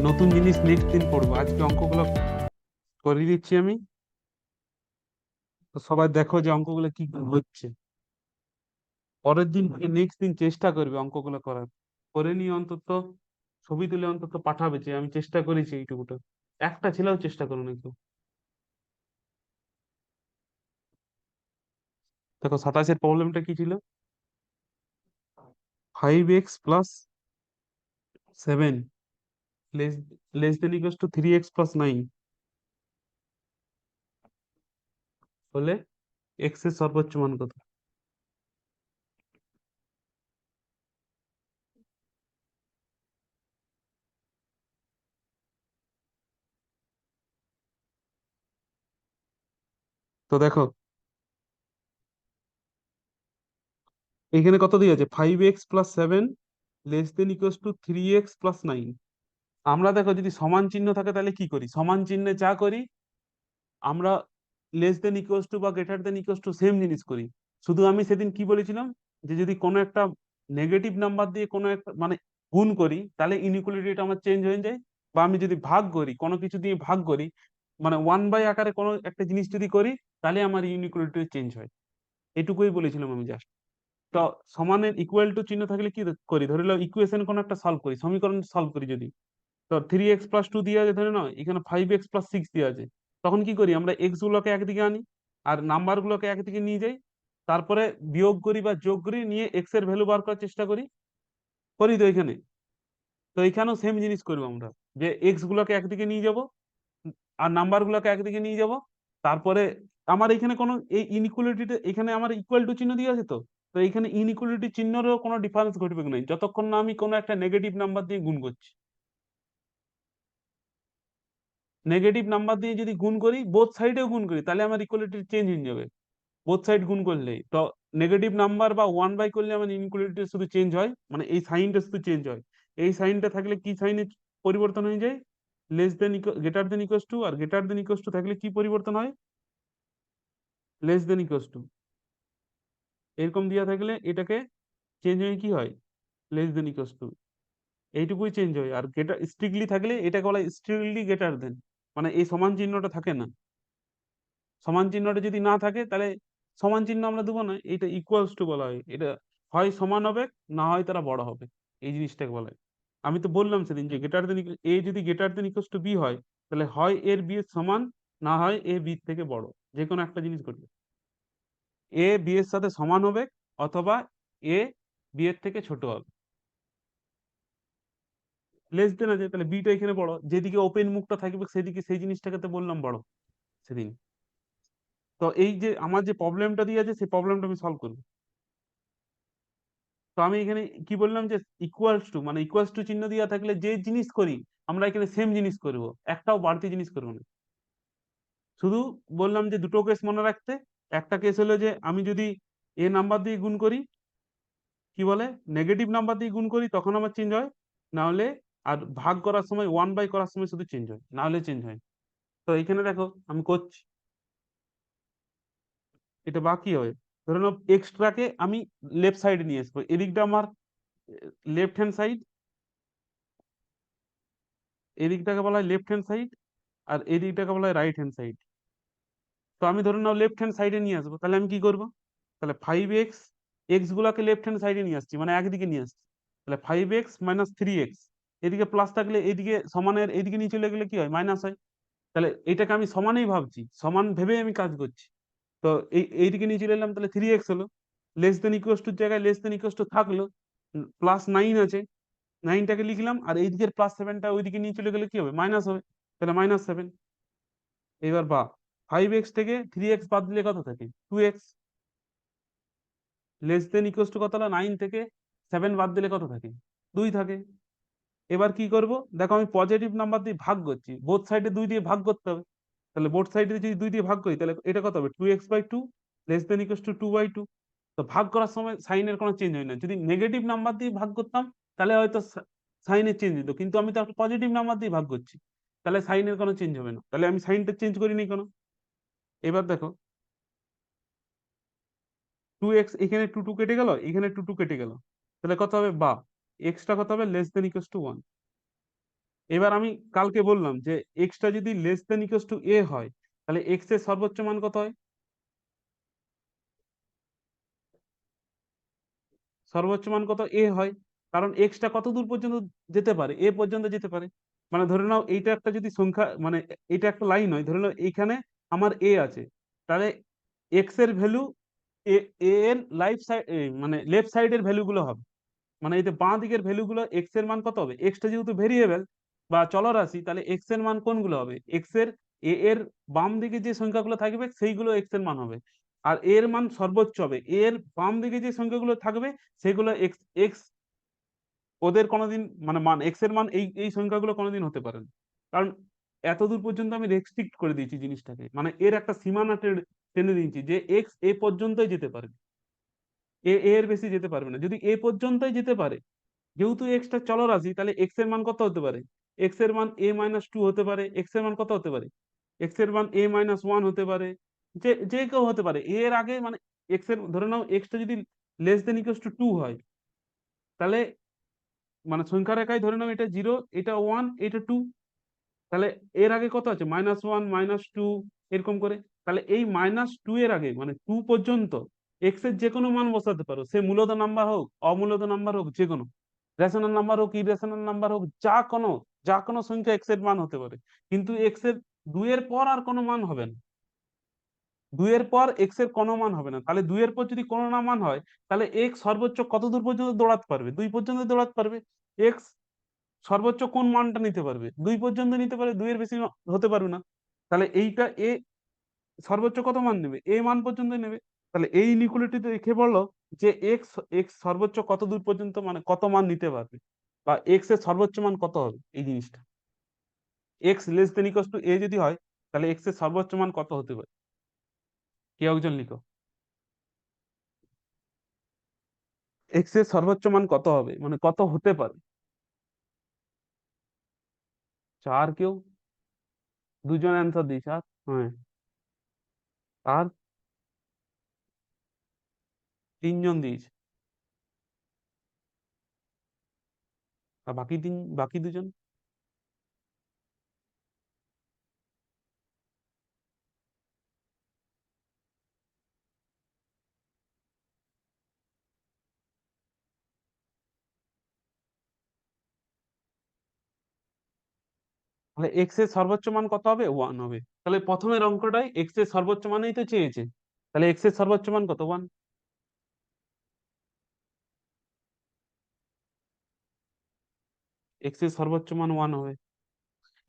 নতুন জিনিস নেক্সট দিন পড়বো, আজকে অঙ্কগুলো করে দিচ্ছি আমি। তো সবাই দেখো যে অঙ্কগুলো কি হচ্ছে। পরের দিন থেকে নেক্সট দিন চেষ্টা করবে অঙ্কগুলো করার, করে নিয়ে অন্তত ছবি তুলে অন্তত পাঠাবে যে আমি চেষ্টা করেছি এইটুকুটা। একটা ছেলেও চেষ্টা করো না কেউ। দেখো 27-এর প্রবলেমটা কি ছিল? 5x+7 less less than equals two 3x+9 হলে এক্স এর সর্বোচ্চ মান কত? তো দেখো এখানে কত দিয়ে আছে, 5x+7 less than equals two 3x+9। আমরা দেখো যদি সমান চিহ্ন থাকে তাহলে কি করি, সমান চিহ্নে যা করি আমরা লেস দেন ইকুয়ালস টু বা greater than equals to same জিনিস করি। শুধু আমি সেদিন কি বলেছিলাম, যে যদি কোনো একটা নেগেটিভ নাম্বার দিয়ে কোনো একটা মানে গুণ করি তাহলে ইনইকুয়ালিটিটা আমার চেঞ্জ হয়ে যায়। বা আমি যদি ভাগ করি, কোনো কিছু দিয়ে ভাগ করি, মানে 1/, আকারে কোনো একটা জিনিস যদি করি, তাহলে আমার ইনইকুয়ালিটি চেঞ্জ হয়। এটুকুই বলেছিলাম আমি জাস্ট। তো সমানের ইকুয়াল টু চিহ্ন থাকলে কি করি, ধরে নাও ইকুয়েশন কোনো একটা সলভ করি, সমীকরণ সলভ করি যদি, তো 3x+2 দিয়ে আছে ধরে নাও, এখানে 5x+6 দিয়ে আছে, তখন কি করি আমরা এক্স গুলোকে একদিকে আনি আর নাম্বার গুলোকে একদিকে নিয়ে যাই, তারপরে বিয়োগ করি বা যোগ করি, নিয়ে এক্স এর ভ্যালু বার করার চেষ্টা করি। করি তো এখানে। তো এখানেও সেম জিনিস করবো আমরা, যে এক্স গুলোকে একদিকে নিয়ে যাব আর নাম্বার গুলোকে একদিকে নিয়ে যাব। তারপরে আমার এখানে কোনো এই ইনইকুয়ালিটিতে এখানে আমার ইকুয়াল টু চিহ্ন দিয়ে আছে, তো তো এখানে ইনইকুয়ালিটি চিহ্নেরও কোনো ডিফারেন্স ঘটবে না যতক্ষণ না আমি কোনো একটা নেগেটিভ নাম্বার দিয়ে গুণ করছি। নেগেটিভ নাম্বার দিয়ে যদি গুণ করি, বোথ সাইডেও গুণ করি, তাহলে আমার ইকুয়ালিটি চেঞ্জ হয়ে যাবে। বোথ সাইড গুণ করলেই তো, নেগেটিভ নাম্বার বা 1/, করলে আমার ইনইকুয়ালিটি শুধু চেঞ্জ হয়, মানে এই সাইনটা শুধু চেঞ্জ হয়। এই সাইনটা থাকলে কি সাইনে পরিবর্তন হয়ে যায়, less than greater than equals to, আর গ্রেটার দেন ইকুয়ালস টু থাকলে কি পরিবর্তন হয়, লেস দেন ইকুয়ালস টু। এরকম দেওয়া থাকলে এটাকে চেঞ্জ হয়ে কি হয়, লেস দেন ইকুয়ালস টু। এইটুকুই চেঞ্জ হয়। আর গ্রেটার স্ট্রিক্টলি থাকলে এটাকে বলা স্ট্রিক্টলি গ্রেটার দেন, মানে এই সমান চিহ্নটা থাকে না। সমান চিহ্নটা যদি না থাকে তাহলে সমান চিহ্ন আমরা দেবো না, এটা ইকুয়ালস টু বলা হয়। এটা হয় সমান হবে, না হয় তারা বড় হবে, এই জিনিসটাকে বলা হয়। আমি তো বললাম সেদিন যে গ্রেটার দেন এ যদি greater than equals to b হয়, তাহলে হয় এর বি এর সমান, না হয় এ বি থেকে বড়। যে কোনো একটা জিনিস ঘটবে, এ বি এর সাথে সমান হবে অথবা এ বি এর থেকে ছোট হবে। লেস দেন আছে তাহলে বিটা এখানে বড়, যেদিকে ওপেন মুখটা থাকবে সেদিকে, সেই জিনিসটাকে তো বললাম বড় সেদিন। তো এই যে আমার যে প্রবলেমটা দিয়ে আছে সেই প্রবলেমটা আমি সলভ করবো। তো আমি এখানে কি বললাম, যে ইকুয়ালস টু মানে ইকুয়ালস টু চিহ্ন দিয়া থাকলে যে জিনিস করি আমরা এখানে সেম জিনিস করব, একটাও বাড়তি জিনিস করবো না। শুধু বললাম যে দুটো কেস মনে রাখতে। একটা কেস হলো যে আমি যদি এ নাম্বার দিয়ে গুণ করি, কি বলে, নেগেটিভ নাম্বার দিয়ে গুণ করি, তখন আমার চেঞ্জ হয়। না হলে, আর ভাগ করার সময় 1/, করার সময় শুধু চেঞ্জ হয়, না হলে চেঞ্জ হয়। তো এখানে দেখো আমি করছি, এটা বাকি হয়। ধরে নাও এক্সট্রাকে আমি লেফট সাইডে নিয়ে আসবো, এদিকটা আমার লেফট হ্যান্ড সাইড, এদিকটাকে বলা হয় লেফট হ্যান্ড সাইড, আর এদিকটাকে বলা হয় রাইট হ্যান্ড সাইড। তো আমি ধরে নাও লেফট হ্যান্ড সাইডে নিয়ে আসবো, তাহলে আমি কি করবো, তাহলে 5x, এক্স গুলাকে লেফট হ্যান্ড সাইডে নিয়ে আসছি, মানে একদিকে নিয়ে আসছি। তাহলে 5x - 3x, এদিকে প্লাস থাকলে এদিকে সমানের এদিকে নিয়ে চলে গেলে কি হয়, মাইনাস হয়। তাহলে এটাকে আমি সমানেই ভাবছি, সমান ভেবে আমি কাজ করছি। তো এইদিকে নিয়ে চলে এলাম, তাহলে 3x হলো। লেস দেন ইকুয়াস টুর জায়গায় লেস দেন ইকুয়াস টু থাকলো, +9 আছে, 9টাকে লিখলাম, আর এইদিকের +7টা ওইদিকে নিয়ে চলে গেলে কি হবে, মাইনাস হবে। তাহলে -7। এবার বা 5x থেকে 3x বাদ দিলে কত থাকে, 2x। Less than equals two কত হলো, 9 থেকে 7 বাদ দিলে কত থাকে, 2 থাকে। এবার কি করব, দেখো আমি পজিটিভ নাম্বার দিয়ে ভাগ করছি, বোথ সাইডে 2 দিয়ে ভাগ করতে হবে। তাহলে বোথ সাইডে যদি 2 দিয়ে ভাগ করি, তাহলে এটা কত হবে, 2x/2 less than equals two 2/2। তো ভাগ করার সময় সাইনের কোনো চেঞ্জ হয় না। যদি নেগেটিভ নাম্বার দিয়ে ভাগ করতাম তাহলে হয়তো সাইনের চেঞ্জ হতো, কিন্তু আমি তো একটা পজিটিভ নাম্বার দিয়ে ভাগ করছি, তাহলে সাইনের কোনো চেঞ্জ হবে না, তাহলে আমি সাইনটা চেঞ্জ করিনি কোনো। এবার দেখো 2x, এখানে 2 2 কেটে গেল, এখানে 2 2 কেটে গেল, তাহলে কত হবে, বা এক্সট্রা কত হবে, লেস দেন ইকুয়ালস টু 1। এবার আমি কালকে বললাম যে এক্সটা যদি লেস দেন ইকুয়ালস টু এ হয়, তাহলে এক্স এর সর্বোচ্চ মান কত হয়? সর্বোচ্চ মান কত? এ হয়। কারণ এক্সটা কত দূর পর্যন্ত যেতে পারে? এ পর্যন্ত যেতে পারে। মানে ধরে নাও এইটা একটা যদি সংখ্যা, মানে এটা একটা লাইন হয়, ধরে নাও এইখানে আমার এ আছে, তাহলে এক্স এর ভ্যালু এ, এ এর লাইফ সাইড, মানে লেফট সাইডের ভ্যালু গুলো হবে, মানে এই যে বাঁ দিকের ভ্যালু গুলো, এক্স এর মান কত হবে? এক্সটা যেহেতু ভেরিয়েবল বা চলরাশি, তাহলে এক্স এর মান কোনগুলো হবে? এক্স এর এ এর বাম দিকে যে সংখ্যাগুলো থাকবে সেইগুলো এক্স এর মান হবে। আর এর মান সর্বোচ্চ হবে, এর বাম দিকে যে সংখ্যাগুলো থাকবে সেগুলো এক্স এক্স ওদের কোনোদিন মানে মান এক্স এর মান এই এই সংখ্যাগুলো কোনোদিন হতে পারে না। কারণ এতদূর পর্যন্ত আমি রেস্ট্রিক্ট করে দিয়েছি জিনিসটাকে, মানে এর একটা সীমানা টেনে দিয়েছি যে এক্স এ পর্যন্তই যেতে পারে, এর বেশি যেতে পারবে না। যদি এ পর্যন্তই যেতে পারে, যেহেতু এক্সটা চলরাশি, তাহলে এক্স এর মান কত হতে পারে? এক্স এর মান এ মাইনাস টু হতে পারে, এক্স এর মান কত হতে পারে? এক্স এর মান এ মাইনাস ওয়ান হতে পারে, যে যে কেউ হতে পারে এর আগে, মানে এক্স এর ধরে নাও এক্সটা যদি less than equals to two হয়, তাহলে মানে সংখ্যা রেখায় ধরে নাও এটা জিরো, এটা ওয়ান, এটা টু, তাহলে এর আগে কত আছে? মাইনাস ওয়ান, মাইনাস টু, এরকম করে। তাহলে এই মাইনাস টু এর আগে মানে টু পর্যন্ত এক্স এর যে কোনো মান বসাতে পারো, সে মূলদ নাম্বার হোক, অমূলদ নাম্বার হোক, যে কোনো রেশনাল নাম্বার হোক, ইরেশনাল নাম্বার হোক, যা কোনো সংখ্যা এক্স এর মান হতে পারে। কিন্তু এক্স এর দুইয়ের পর আর কোনো মান হবে না, দুইয়ের পর এক্স এর কোনো মান হবে না। তাহলে দুইয়ের পর যদি কোনো না মান হয়, তাহলে এক্স সর্বোচ্চ কত দূর পর্যন্ত দৌড়াতে পারবে? দুই পর্যন্ত দৌড়াতে পারবে। এক্স সর্বোচ্চ কোন মানটা নিতে পারবে? দুই পর্যন্ত নিতে পারে, দুইয়ের বেশি হতে পারবে না। তাহলে এইটা এ সর্বোচ্চ কত মান নেবে? এ মান পর্যন্ত নেবে। তাহলে এই ইনইকুয়ালিটিতে দেখে বললো যে এক্স এক্স সর্বোচ্চ কত দূর পর্যন্ত, মানে কত মান নিতে পারবে, বা এক্স এর সর্বোচ্চ মান কত হবে, এই জিনিসটা। X less than equal to A যদি হয়, তাহলে এক্স এর সর্বোচ্চ মান কত হতে পারে? কেউ একজন লিখো। এক্স এর সর্বোচ্চ মান কত হবে, মানে কত হতে পারে? চার? কেউ? দুজন অ্যান্সার দিই, চার? হ্যাঁ। আর তিনজন দিয়েছে। আর বাকি দুজন? তাহলে এক্স এর সর্বোচ্চ মান কত হবে? ওয়ান হবে। তাহলে প্রথমের অঙ্কটাই এক্স এর সর্বোচ্চ মানেই তো চেয়েছে, তাহলে এক্স এর সর্বোচ্চ মান কত? ওয়ান। এক্স এর সর্বোচ্চ মান ওয়ান হবে।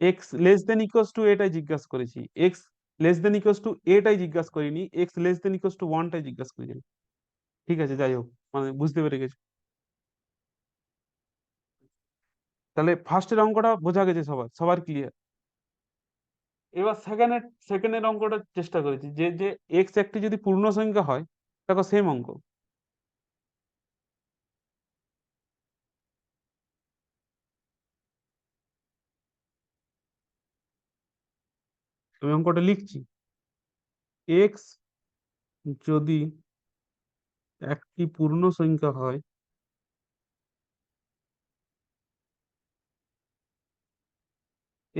X less than equals to এটাই জিজ্ঞাসা করেছি, X less than equals to এটাই জিজ্ঞাসা করিনি, X less than equals to ওয়ানটাই জিজ্ঞাসা করেছি। ঠিক আছে, যাই হোক, মানে বুঝতে পেরে গেছি। তাহলে ফার্স্টের অঙ্কটা বোঝা গেছে, সবার সবার ক্লিয়ার। এবার সেকেন্ডের অঙ্কটা চেষ্টা করেছি, যে যে এক্স একটি যদি পূর্ণ সংখ্যা হয়, দেখো সেম অঙ্ক। আমি অঙ্কটা লিখছি। এক্স যদি একটি পূর্ণ সংখ্যা হয়,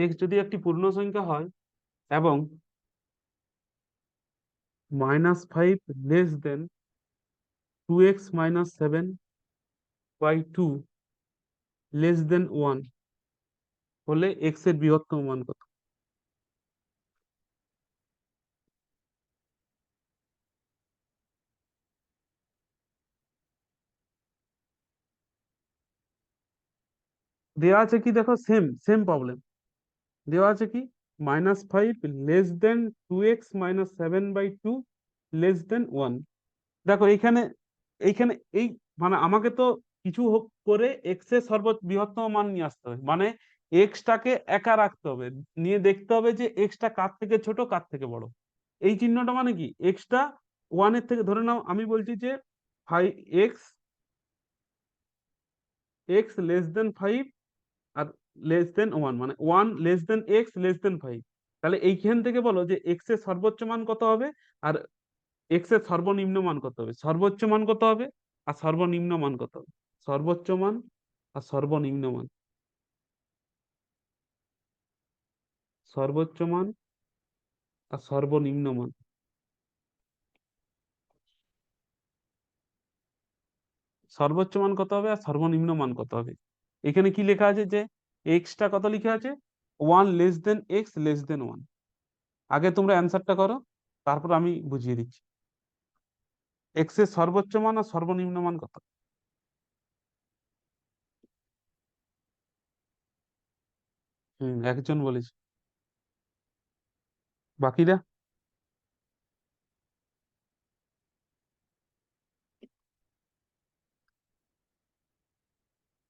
এক্স যদি একটি পূর্ণ সংখ্যা হয় এবং minus five less than two x minus seven by two less than one, হলে এক্স এর বৃহত্তম মান কত? দেওয়া আছে কি, দেখো সেম সেম প্রবলেম। দেওয়া আছে কি, minus five less than two x minus seven by two less than one. দেখো এইখানে এইখানে এই মানে আমাকে তো কিছু করে এক্স এর বৃহত্তম মান নিয়ে আসতে হবে, মানে এক্সটাকে একা রাখতে হবে, নিয়ে দেখতে হবে যে এক্সটা কার থেকে ছোট কার থেকে বড়। এই চিহ্নটা মানে কি, এক্সটা ওয়ানের থেকে, ধরে নাও আমি বলছি যে five X, X less than five আর লেস দেন ওয়ান, মানে one less than X less than five. তাহলে এইখান থেকে বলো যে এক্স এর সর্বোচ্চ মান কত হবে, আর এক্স এর সর্বনিম্ন মান কত হবে, সর্বোচ্চ মান কত হবে আর সর্বনিম্ন মান কত হবে, সর্বোচ্চ মান আর সর্বনিম্ন মান। সর্বোচ্চ মান আর সর্বনিম্ন মান। সর্বোচ্চ মান কত হবে আর সর্বনিম্ন মান কত হবে? এখানে কি লেখা আছে যে এক্সটা কত লিখে আছে? 1 x <1। আগে তোমরা অ্যান্সারটা করো, তারপর আমি বুঝিয়ে দিচ্ছি। এক্স এর সর্বোচ্চ মান আর সর্বনিম্ন মান কত? একজন বলেছে। বাকিরা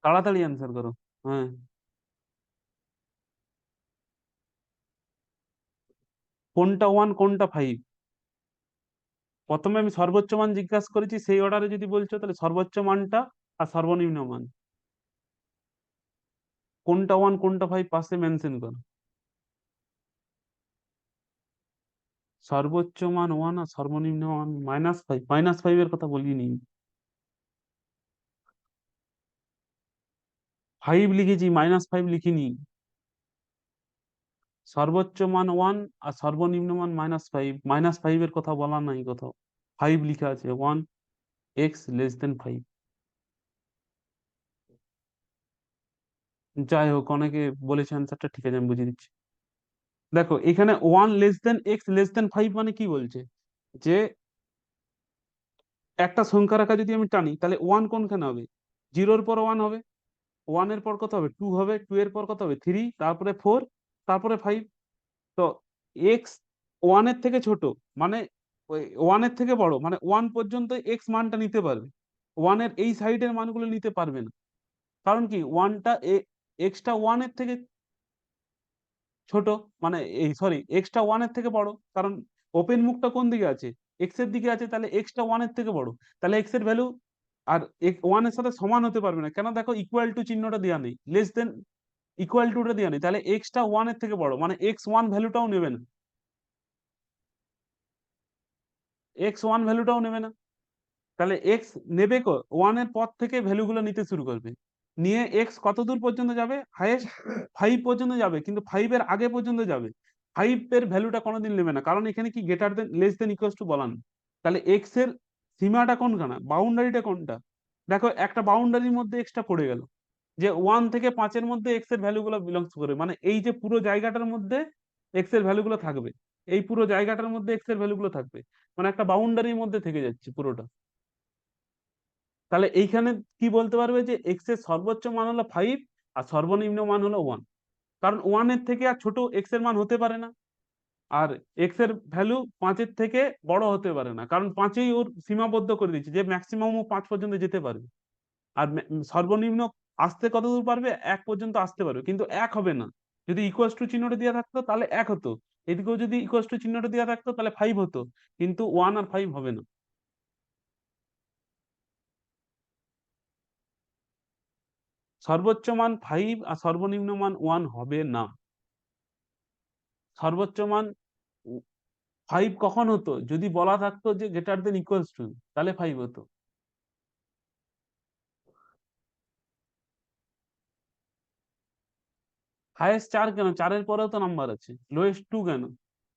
তাড়াতাড়ি অ্যান্সার করো। হ্যাঁ। কোনটা 1 কোনটা 5? প্রথমে আমি সর্বোচ্চ মান জিজ্ঞাসা করেছি, সেই অর্ডারে যদি বলছো তাহলে সর্বোচ্চ মানটা আর সর্বনিম্ন মান। কোনটা 1 কোনটা 5 পাশে মেনশন করো। সর্বোচ্চ মান 1 আর সর্বনিম্ন মান -5। -5 এর কথা বলিনি। 5 লিখেছি, -5 লিখিনি। সর্বোচ্চ মান 1 আর সর্বনিম্ন মান -5। -5 এর কথা বলা নাই কোথাও। 5 লিখা আছে, 1 x <5। যাই হোক, অনেকে বলেছে অ্যান্সারটা, ঠিক আছে আমি বুঝিয়ে দিচ্ছি। দেখো এখানে 1 x <5 মানে কি বলছে? যে একটা সংখ্যা রেখা যদি আমি টানি, তাহলে 1 কোনখানে হবে? 0-র পর 1 হবে। 1 এর পর কত হবে? 2 হবে। 2 এর পর কত হবে? 3, তারপরে 4, তারপরে 5। তো এক্স 1 এর থেকে ছোট, মানে ওই 1 এর থেকে বড়, মানে 1 পর্যন্ত এক্স মানটা নিতে পারবে। 1 এর এই সাইডের মানগুলো নিতে পারবে না। কারণ কি? এক্সটা 1 এর থেকে ছোট, মানে এই সরি, এক্সটা 1 এর থেকে বড়। কারণ ওপেন মুখটা কোন দিকে আছে? এক্স এর দিকে আছে, তাহলে এক্সটা 1 এর থেকে বড়। তাহলে এক্স এর ভ্যালু আর 1 এর সাথে সমান হতে পারবে না। কেন? দেখো ইকুয়াল টু চিহ্নটা দেওয়া নেই, লেস দেন ইকুয়াল টু টা দেওয়া নেই, তাহলে এক্সটা 1 এর থেকে বড়, মানে x1 ভ্যালুটাও নেবে না। x1 ভ্যালুটাও নেবে না। তাহলে এক্স নেবে 1 এর পর থেকে ভ্যালুগুলো নিতে শুরু করবে। নিয়ে এক্স কত দূর পর্যন্ত যাবে? হাইয়েস্ট 5 পর্যন্ত যাবে, কিন্তু 5 এর আগে পর্যন্ত যাবে। 5 এর ভ্যালুটা কোনোদিন নেবে না, কারণ এখানে কি greater than less than equals to বলান। তাহলে এক্স এর সীমাটা কোনখানা, বাউন্ডারিটা কোনটা? দেখো একটা বাউন্ডারির মধ্যে এক্সটা পড়ে গেল, যে 1 থেকে 5 এর মধ্যে এক্স এর ভ্যালুগুলো বিলংস করে, মানে এই যে পুরো জায়গাটার মধ্যে এক্স এর ভ্যালুগুলো থাকবে। এই পুরো জায়গাটার মধ্যে এক্স এর ভ্যালুগুলো থাকবে, মানে একটা বাউন্ডারির মধ্যে থেকে যাচ্ছে পুরোটা। তাহলে এইখানে কি বলতে পারবে যে এক্স এর সর্বোচ্চ মান হলো 5 আর সর্বনিম্ন মান হলো 1। কারণ 1 এর থেকে আর ছোট এক্স এর মান হতে পারে না। আর এক্স এর ভ্যালু 5 এর থেকে বড় হতে পারে না, কারণ 5-এই ওর সীমাবদ্ধ করে দিচ্ছে, যে ম্যাক্সিমাম ও 5 পর্যন্ত যেতে পারবে। আর সর্বনিম্ন আসতে কত দূর পারবে? 1 পর্যন্ত আসতে পারবে, কিন্তু 1 হবে না। যদি ইকুয়াস টু চিহ্নটা দেওয়া থাকতো তাহলে 1 হতো। এদিকেও যদি ইকুয়াস টু চিহ্নটা দেওয়া থাকতো তাহলে 5 হতো। কিন্তু 1 আর 5 হবে না। সর্বোচ্চ মান 5 আর সর্বনিম্ন মান 1 হবে না। সর্বোচ্চ মান 5 কখন হতো? যদি বলা থাকতো যে গ্রেটার দেন ইকুয়ালস টু, তাহলে 5 হতো। হাইয়েস্ট 4 কেন? 4 এর পরেও তো নাম্বার আছে। লোয়েস্ট 2 কেন?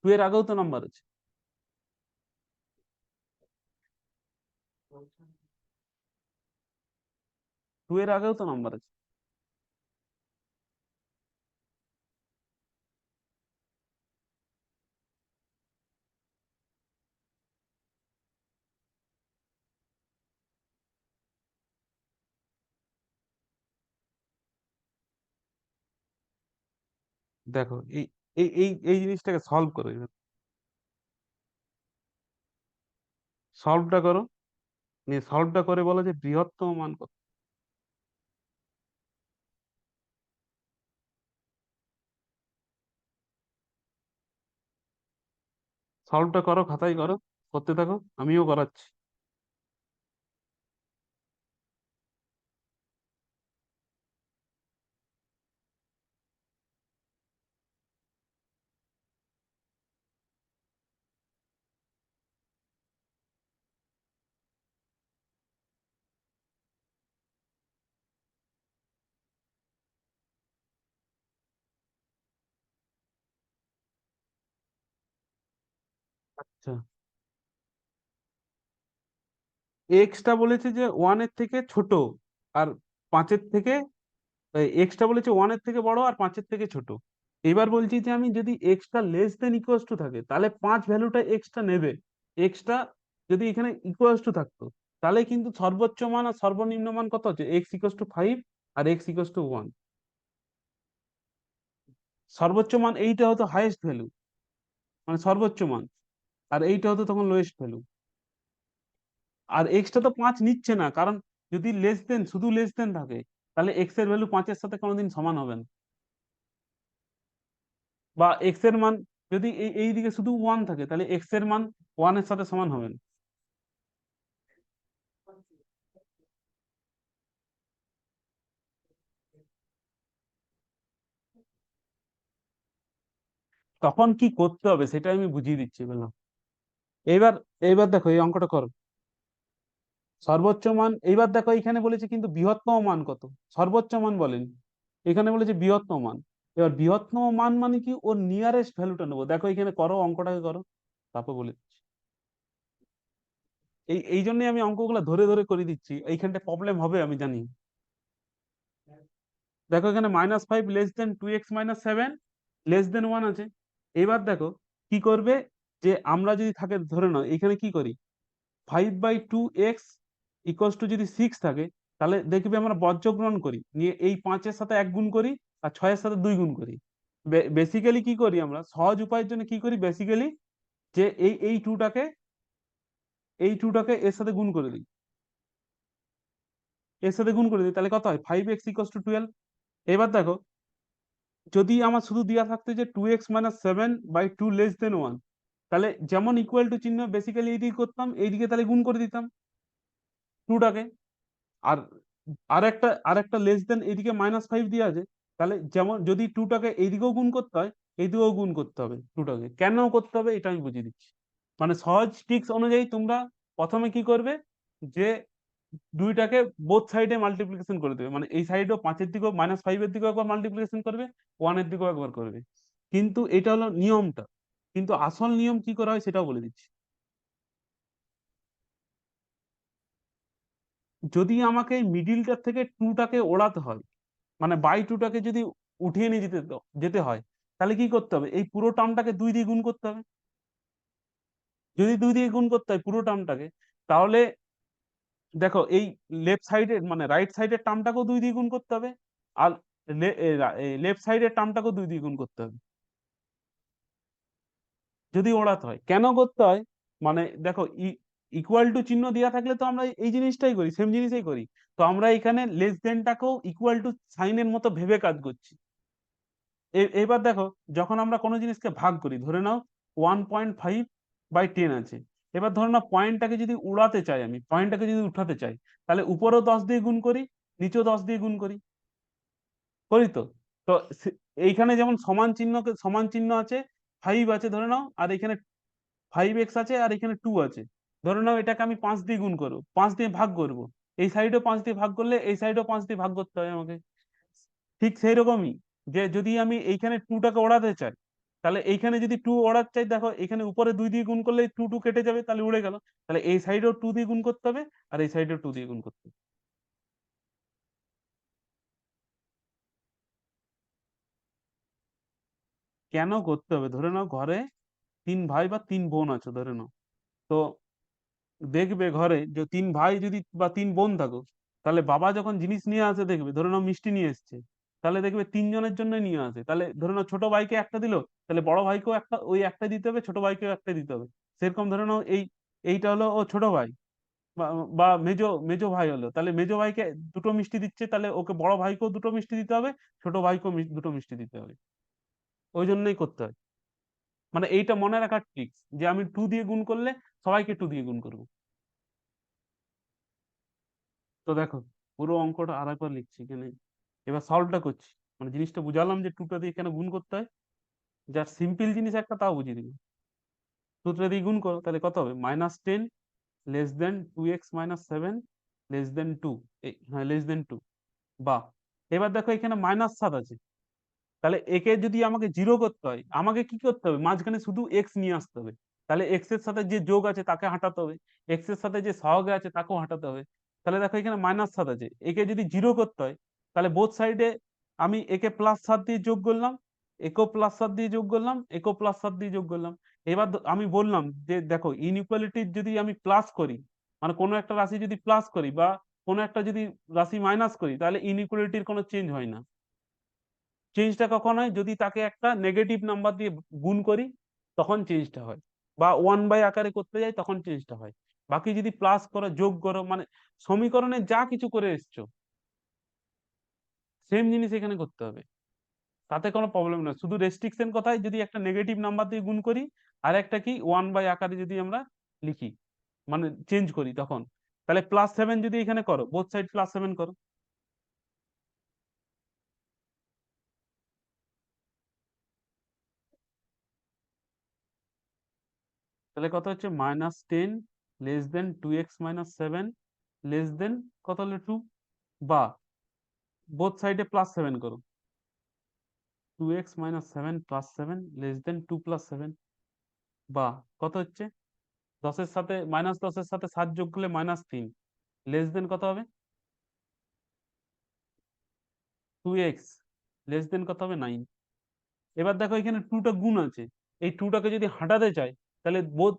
2 এর আগেও তো নাম্বার আছে। 2 এর আগেও তো নাম্বার আছে। দেখো এই এই এই এই জিনিসটাকে সলভ করো এবার। সলভটা করো। নিয়ে সলভটা করে বলো যে বৃহত্তম মান কত। সলভটা করো, খাতায় করো, করতে থাকো, আমিও করাচ্ছি। আচ্ছা, এক্সটা বলেছে যে ওয়ানের থেকে ছোট, আর পাঁচের থেকে, এক্সটা বলেছে ওয়ানের থেকে বড় আর পাঁচের থেকে ছোট। এবার বলছি যে আমি যদি extra less than equals two থাকে, তাহলে পাঁচ ভ্যালুটা এক্সটা নেবে। এক্সটা যদি এখানে ইকুয়ালস টু থাকতো, তাহলে কিন্তু সর্বোচ্চ মান আর সর্বনিম্ন মান কত হচ্ছে, এক্স ইকুয়ালস টু ফাইভ আর এক্স ইকুয়ালস টু ওয়ান। সর্বোচ্চ মান এইটা হতো হাইয়েস্ট ভ্যালু, মানে সর্বোচ্চ মান, আর এইটা হতো তখন লোয়েস্ট ভ্যালু। আর এক্সটা তো পাঁচ নিচ্ছে না, কারণ যদি লেস দেন, শুধু লেস দেন থাকে, তাহলে এক্স এর ভ্যালু পাঁচের সাথে কোনোদিন সমান হবে না। বা এক্স এর মান যদি এই দিকে শুধু ওয়ান থাকে, তাহলে এক্স এর মান ওয়ান এর সাথে সমান হবে না। তখন কি করতে হবে সেটা আমি বুঝিয়ে দিচ্ছি, বললাম। এইবার এইবার দেখো এই অঙ্কটা করো। সর্বোচ্চ মান, এইবার দেখো এখানে বলেছে কিন্তু বৃহত্তম মান কত, সর্বোচ্চ মান বলেনি, এখানে বলেছে বৃহত্তম মান। এবার বৃহত্তম মান মানে কি, ওর নিয়ারেস্ট ভ্যালুটা নেবো। দেখো এখানে করো, অঙ্কটাকে করো, তারপর বলে দিচ্ছি। এই জন্যই আমি অঙ্কগুলো ধরে ধরে করে দিচ্ছি, এইখানটা প্রবলেম হবে আমি জানি। দেখো এখানে -5 less than 2x - 7 less than 1 আছে। এবার দেখো কি করবে, যে আমরা যদি থাকে, ধরে নাও এখানে কি করি, 5/2x ইকুয়ালস টু যদি 6 থাকে, তাহলে দেখবে আমরা বর্জ্য গ্রহণ করি, নিয়ে এই 5-এর সাথে 1 গুণ করি, আর 6-এর সাথে 2 গুণ করি। বেসিক্যালি কি করি আমরা, সহজ উপায়ের জন্য কি করি বেসিক্যালি, যে এই টুটাকে এর সাথে গুণ করে দিই, এর সাথে গুণ করে দিই, তাহলে কত হয়, 5x = 12। এবার দেখো, যদি আমার শুধু দেওয়া থাকতো যে 2x - 7/2 লেস দেন 1, তাহলে যেমন ইকুয়াল টু চিহ্ন, বেসিক্যালি এইদিকে করতাম, এইদিকে তাহলে গুণ করে দিতাম টুটাকে। আর আরেকটা লেস দেন এইদিকে -5 দিয়ে আছে, তাহলে যেমন যদি টুটাকে এইদিকেও গুণ করতে হয়, এইদিকেও গুণ করতে হবে টুটাকে। কেন করতে হবে এটা আমি বুঝিয়ে দিচ্ছি। মানে সহজ ট্রিক্স অনুযায়ী তোমরা প্রথমে কি করবে, যে দুইটাকে বোথ সাইডে মাল্টিপ্লিকেশন করে দেবে, মানে এই সাইডেও, পাঁচের দিকেও, -5-এর দিকেও একবার মাল্টিপ্লিকেশন করবে, ওয়ানের দিকেও একবার করবে। কিন্তু এটা হলো নিয়মটা, কিন্তু আসল নিয়ম কি করা হয় সেটাও বলে দিচ্ছি। যদি আমাকে এই মিডিলটার থেকে টুটাকে ওড়াতে হয়, মানে বাই 2টাকে যদি উঠিয়ে নিয়ে যেতে হয়, তাহলে কি করতে হবে, এই পুরো টার্মটাকে 2 দিয়ে গুণ করতে হবে। যদি 2 দিয়ে গুণ করতে হয় পুরো টার্মটাকে, তাহলে দেখো এই লেফট সাইডের, মানে রাইট সাইডের টার্মটাকেও 2 দিয়ে গুণ করতে হবে, আর লেফট সাইডের টার্মটাকেও 2 দিয়ে গুণ করতে হবে, যদি ওড়াতে হয়। কেন করতে হয়, মানে দেখো ইকুয়াল টু চিহ্ন দেওয়া থাকলে তো আমরা এই জিনিসটাই করি, সেম জিনিসই করি। তো আমরা এখানে লেস দেনটাকেও ইকুয়াল টু সাইনের মতো ভেবে কাজ করছি। এবার দেখো, যখন আমরা কোনো জিনিসকে ভাগ করি, ধরে নাও 1.5/10 আছে। এবার ধরে নাও পয়েন্টটাকে যদি উড়াতে চাই, আমি পয়েন্টটাকে যদি উঠাতে চাই, তাহলে উপরেও 10 দিয়ে গুণ করি, নিচেও 10 দিয়ে গুণ করি, করি তো। তো এইখানে যেমন সমান চিহ্ন আছে, 5 আছে ধরে নাও, আর এখানে 5x আছে, আর এখানে 2 আছে। ধরে নাও এটাকে আমি 5 দিয়ে গুণ করবো, 5 দিয়ে ভাগ করব, এই সাইডও 5 দিয়ে ভাগ করলে এই সাইডও 5 দিয়ে ভাগ করতে হয় আমাকে। ঠিক সেই রকমই, যে যদি আমি এইখানে টুটাকে ওড়াতে চাই, তাহলে এইখানে যদি টু ওড়াতে চাই, দেখো এখানে উপরে 2 দিয়ে গুণ করলে টু টু কেটে যাবে, তাহলে উড়ে গেল। তাহলে এই সাইডেও 2 দিয়ে গুণ করতে হবে, আর এই সাইডেও 2 দিয়ে গুণ করতে হবে। কেন করতে হবে, ধরে নাও ঘরে 3 ভাই বা 3 বোন আছে ধরে নাও। তো দেখবে ঘরে যে 3 ভাই যদি বা 3 বোন থাকো, তাহলে বাবা যখন জিনিস নিয়ে আসে, দেখবে ধরে নাও মিষ্টি নিয়ে এসছে, তাহলে দেখবে 3 জনের জন্য নিয়ে আসে, তাহলে ধরে নাও ছোট ভাইকে একটা দিলো, তাহলে বড় ভাইকেও একটা, ওই একটা দিতে হবে, ছোট ভাইকেও একটা দিতে হবে। সেরকম ধরে নাও এইটা হলো ও ছোট ভাই, বা বা মেজো ভাই হলো, তাহলে মেজো ভাইকে দুটো মিষ্টি দিচ্ছে, তাহলে ওকে বড় ভাইকেও দুটো মিষ্টি দিতে হবে, ছোট ভাইকেও দুটো মিষ্টি দিতে হবে। ওই জন্যই করতে হয়। মানে এইটা মনে রাখার ট্রিক্স, যে আমি 2 দিয়ে গুণ করলে সবাইকে 2 দিয়ে গুণ করবো। তো দেখো, পুরো অঙ্কটা আর একবার লিখছি এখানে, এবার সলভটা করছি। মানে জিনিসটা বুঝালাম যে টুটা দিয়ে কেন গুণ করতে হয়, যার সিম্পল জিনিস একটা তাও বুঝিয়ে দিবি। টুটা দিয়ে গুণ করো, তাহলে কত হবে, -10 less than 2x - 7 less than 2, হ্যাঁ লেস দেন 2। বা এবার দেখো এখানে -7 আছে, তাহলে একে যদি আমাকে 0 করতে হয়, আমাকে কি করতে হবে, মাঝখানে শুধু এক্স নিয়ে আসতে হবে। তাহলে এক্স এর সাথে যে যোগ আছে তাকে হাঁটাতে হবে, এক্স এর সাথে যে সহগে আছে তাকেও হাঁটাতে হবে। তাহলে দেখো এখানে -7 আছে, একে যদি 0 করতে হয় তাহলে বোথ সাইডে আমি একে +7 দিয়ে যোগ করলাম, একেও +7 দিয়ে যোগ করলাম, একেও +7 দিয়ে যোগ করলাম। এবার আমি বললাম যে দেখো ইনইকুয়ালিটির যদি আমি প্লাস করি, মানে কোনো একটা রাশি যদি প্লাস করি বা কোনো একটা যদি রাশি মাইনাস করি, তাহলে ইনইকুয়ালিটির কোনো চেঞ্জ হয় না। চেঞ্জটা কখন হয়, যদি তাকে একটা নেগেটিভ নাম্বার দিয়ে গুণ করি তখন চেঞ্জটা হয়, বা 1/, আকারে করতে যাই তখন চেঞ্জটা হয়। বাকি যদি প্লাস করো যোগ করো, মানে সমীকরণে যা কিছু করে এসছো সেম জিনিস এখানে করতে হবে, তাতে কোনো প্রবলেম না। শুধু রেস্ট্রিকশন কোথায়, যদি একটা নেগেটিভ নাম্বার দিয়ে গুণ করি আর একটা কি 1/, আকারে যদি আমরা লিখি, মানে চেঞ্জ করি তখন। তাহলে +7 যদি এখানে করো, বোথ সাইড +7 করো, তাহলে কত হচ্ছে -10 <2x - 7 কত হলো 2, বা বোথ সাইডে +7 করো, 2x - 7 +7 2 + 7, বা কত হচ্ছে 10-এর সাথে -10-এর সাথে 7 যোগ করলে -3, কত হবে 2x, কত হবে 9। এবার দেখো এখানে 2টা গুণ আছে, এই 2টাকে যদি হাঁটাতে চাই তাহলে বোধ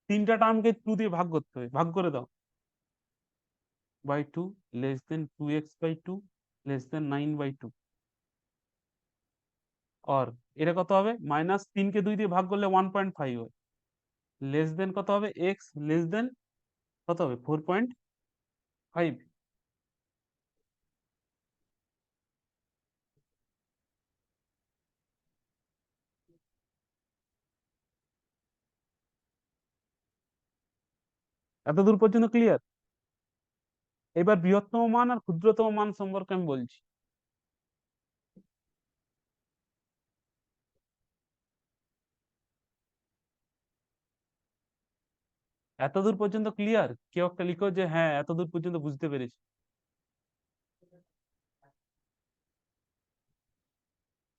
তিনটা টার্মকে 2 দিয়ে ভাগ করতে হবে, ভাগ করে দাও, /2 2x/2 9/2, और এটা কত হবে -3 কে 2 দিয়ে ভাগ করলে 1.5 হয়, কত হবে x কত হবে 4.5। এতদূর পর্যন্ত ক্লিয়ার? এবার বৃহত্তম মান আর ক্ষুদ্রতম মান সম্পর্কে আমি বলছি। এতদূর পর্যন্ত ক্লিয়ার? কেউ একটা লিখো যে হ্যাঁ এতদূর পর্যন্ত বুঝতে পেরেছি।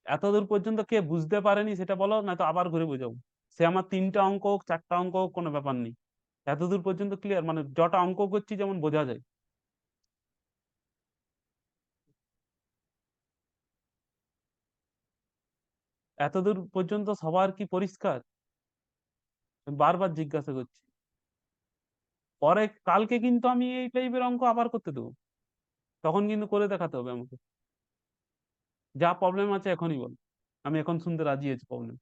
এতদূর পর্যন্ত কে বুঝতে পারেনি সেটা বলো, না তো আবার ঘুরে বোঝাবো। সে আমার 3টা অঙ্ক হোক 4টা অঙ্ক হোক, কোনো ব্যাপার নেই। এতদূর পর্যন্ত ক্লিয়ার, মানে যটা অঙ্ক করছি যেমন বোঝা যায়। এতদূর পর্যন্ত সবার কি পরিষ্কার? আমি বারবার জিজ্ঞাসা করছি। পরে কালকে কিন্তু আমি এই টাইপের অঙ্ক আবার করতে দেবো, তখন কিন্তু করে দেখাতে হবে আমাকে। যা প্রবলেম আছে এখনই বল, আমি এখন শুনতে রাজি আছি প্রবলেম।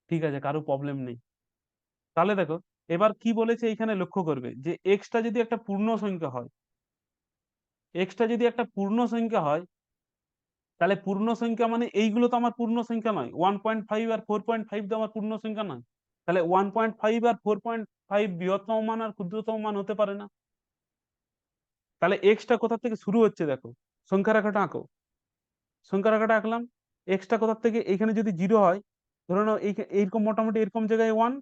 ঠিক আছে, কারো প্রবলেম নেই। তাহলে দেখো এবার কি বলেছে এইখানে, লক্ষ্য করবে যে এক্সটা যদি একটা পূর্ণ সংখ্যা হয়, এক্সটা যদি একটা পূর্ণ সংখ্যা হয়, তাহলে পূর্ণ সংখ্যা মানে এইগুলো তো আমার পূর্ণ সংখ্যা নয়, 1.5 আর 4.5 তো আমার পূর্ণ সংখ্যা নয়। তাহলে 1.5 আর 4.5 বৃহত্তম মান আর ক্ষুদ্রতম মান হতে পারে না। তাহলে এক্সটা কোথা থেকে শুরু হচ্ছে দেখো, সংখ্যা রেখাটা আঁকো, সংখ্যা রেখাটা আঁকলাম। এক্সটা কোথা থেকে, এইখানে যদি 0 হয়, ধরে নাও এইরকম মোটামুটি এরকম জায়গায় 1,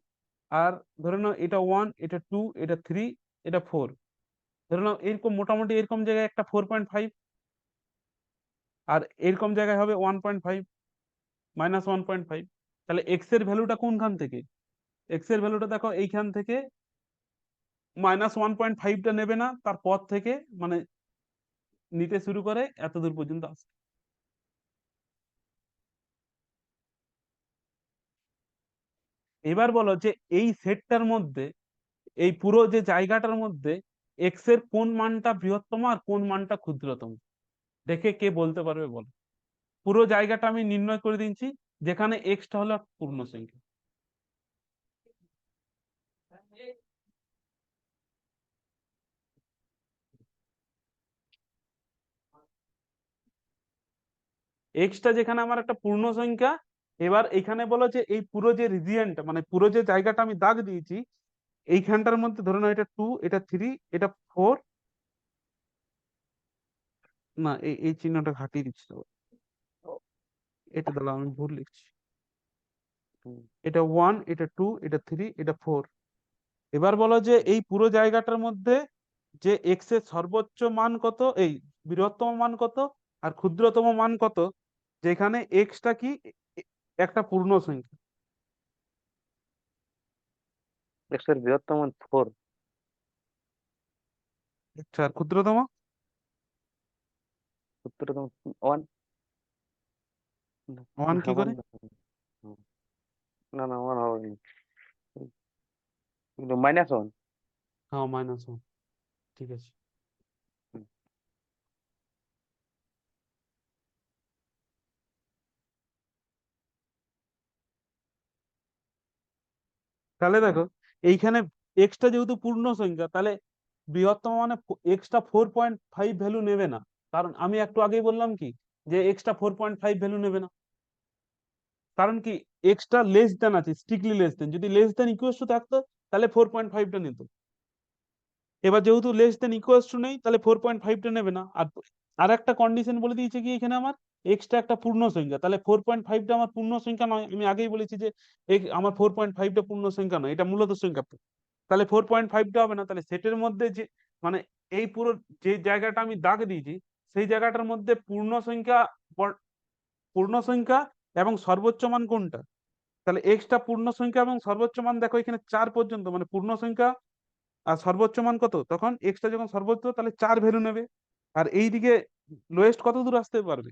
আর ধরে নাও এটা 1, এটা 2, এটা 3, এটা 4, ধরে নাও এরকম মোটামুটি এরকম জায়গায় একটা 4.5, আর এরকম জায়গায় হবে 1.5, -1.5। তাহলে এক্স এর ভ্যালুটা কোনখান থেকে, এক্স এর ভ্যালুটা দেখো এইখান থেকে, -1.5টা নেবে না, তারপর থেকে মানে নিতে শুরু করে এত দূর পর্যন্ত আসে। এবার বলো যে এই সেটটার মধ্যে, এই পুরো যে জায়গাটার মধ্যে এক্স এর কোন মানটা বৃহত্তম আর কোন মানটা ক্ষুদ্রতম, দেখে কে বলতে পারবে বলো। পুরো জায়গাটা আমি নির্ণয় করে দিচ্ছি, যেখানে এক্সটা হলো একটা পূর্ণ সংখ্যা। এক্সটা যেখানে আমার একটা পূর্ণ সংখ্যা, এবার এখানে বলো যে এই পুরো যে রিজিয়নটা, মানে পুরো যে জায়গাটা আমি দাগ দিয়েছি, এইখানটার মধ্যে ধরে নাও এটা 2, এটা 3, এটা 4, না এই চিহ্নটা ঘাটিয়ে দিচ্ছি তো, এটা দাঁড়াও আমি ভুল লিখছি, এটা 1, এটা 2, এটা 3, এটা 4। এবার বলো যে এই পুরো জায়গাটার মধ্যে যে এক্স এর সর্বোচ্চ মান কত, এই বৃহত্তম মান কত, আর ক্ষুদ্রতম মান কত, যেখানে এক্সটা কি একটা পূর্ণ সংখ্যা। এক্স এর বৃহত্তম মান 4। আচ্ছা, আর ক্ষুদ্রতম? ক্ষুদ্রতম 1। ওয়ান কি করে? না না 1 হবে -1। হ্যাঁ, -1। ঠিক আছে। তাহলে দেখো, এইখানে এক্সটা যেহেতু পূর্ণ সংখ্যা, তাহলে বৃহত্তম মানে এক্সটা 4.5 ভ্যালু নেবে না। কারণ আমি একটু আগেই বললাম কি, যে এক্সটা 4.5 ভ্যালু নেবে না। কারণ কি, এক্সটা লেস দেন আছে, স্ট্রিক্টলি লেস দেন। যদি লেস দেন ইকুয়াল টু থাকতো, তাহলে 4.5টা নিত। এবার যেহেতু লেস দেন ইকুয়াল টু নেই, তাহলে 4.5টা নেবে না। আর আর একটা কন্ডিশন বলে দিয়েছে কি এখানে, আমার এক্সটা একটা পূর্ণ সংখ্যা, তাহলে 4.5টা আমার পূর্ণ সংখ্যা নয়। আমি আগেই বলেছি যে আমার 4.5টা পূর্ণ সংখ্যা নয়, এটা মূলত সংখ্যা। তাহলে 4.5টা হবে না। তাহলে সেটের মধ্যে যে, মানে এই পুরো যে জায়গাটা আমি দাগ দিয়েছি, সেই জায়গাটার মধ্যে পূর্ণ সংখ্যা, পূর্ণ সংখ্যা এবং সর্বোচ্চ মান কোনটা? তাহলে এক্সটা পূর্ণ সংখ্যা এবং সর্বোচ্চ মান দেখো এখানে 4 পর্যন্ত, মানে পূর্ণ সংখ্যা আর সর্বোচ্চ মান কত, তখন এক্সটা যখন সর্বোচ্চ তাহলে 4 ভ্যালু নেবে। আর এইদিকে লোয়েস্ট কত দূর আসতে পারবে,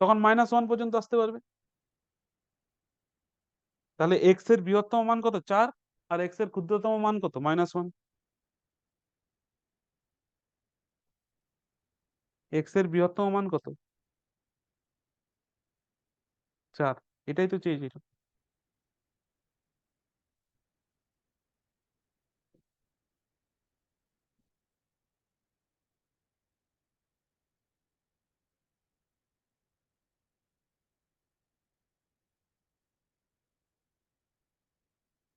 তখন -1 পর্যন্ত আসতে পারবে। তাহলে এক্স এর বৃহত্তম মান কত, 4। আর এক্স এর ক্ষুদ্রতম মান কত, -1। এক্স এর বৃহত্তম মান কত, 4। এটাই তো চেয়েছিল।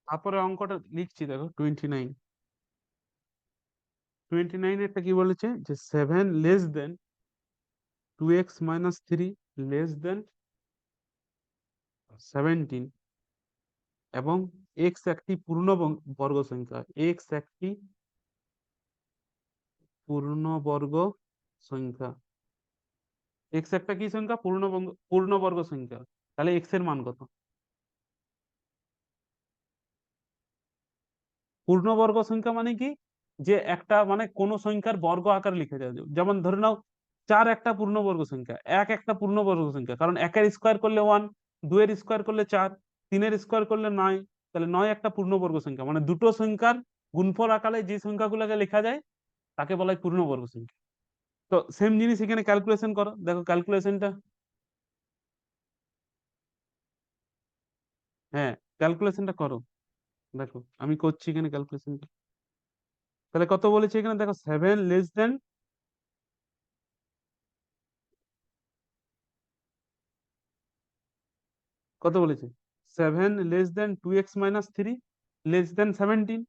তারপরে অঙ্কটা লিখছি, দেখো 29। 29 একটা কি বলেছে, যে 7 <(2x - 3) <(17) এবং এক্স একটি পূর্ণ বর্গ সংখ্যা। এক্স একটি পূর্ণবর্গ সংখ্যা। এক্স একটা কি সংখ্যা, পূর্ণবর্গ সংখ্যা। তাহলে এক্স এর মান কত? পূর্ণবর্গ সংখ্যা মানে কি, যে একটা মানে কোন সংখ্যার বর্গ আকার লিখে দেওয়া যায়। যেমন ধরে নাও 4 একটা পূর্ণবর্গ সংখ্যা, এক একটা পূর্ণবর্গ সংখ্যা, কারণ একের স্কোয়ার করলে 1, 2 এর স্কোয়ার করলে 4, 3 এর স্কোয়ার করলে 9। তাহলে 9 একটা পূর্ণবর্গ সংখ্যা, মানে দুটো সংখ্যার গুণফল আকারে যে সংখ্যাগুলোকে লেখা যায় তাকে বলা হয় পূর্ণবর্গ সংখ্যা। তো সেম জিনিস এখানে ক্যালকুলেশন করো, দেখো ক্যালকুলেশনটা। হ্যাঁ, ক্যালকুলেশনটা করো। দেখো আমি করছি এখানে ক্যালকুলেশনটা। তাহলে কত বলেছে এখানে, দেখো 7 (, কত বলেছে, 7 <(2x - 3) <(17).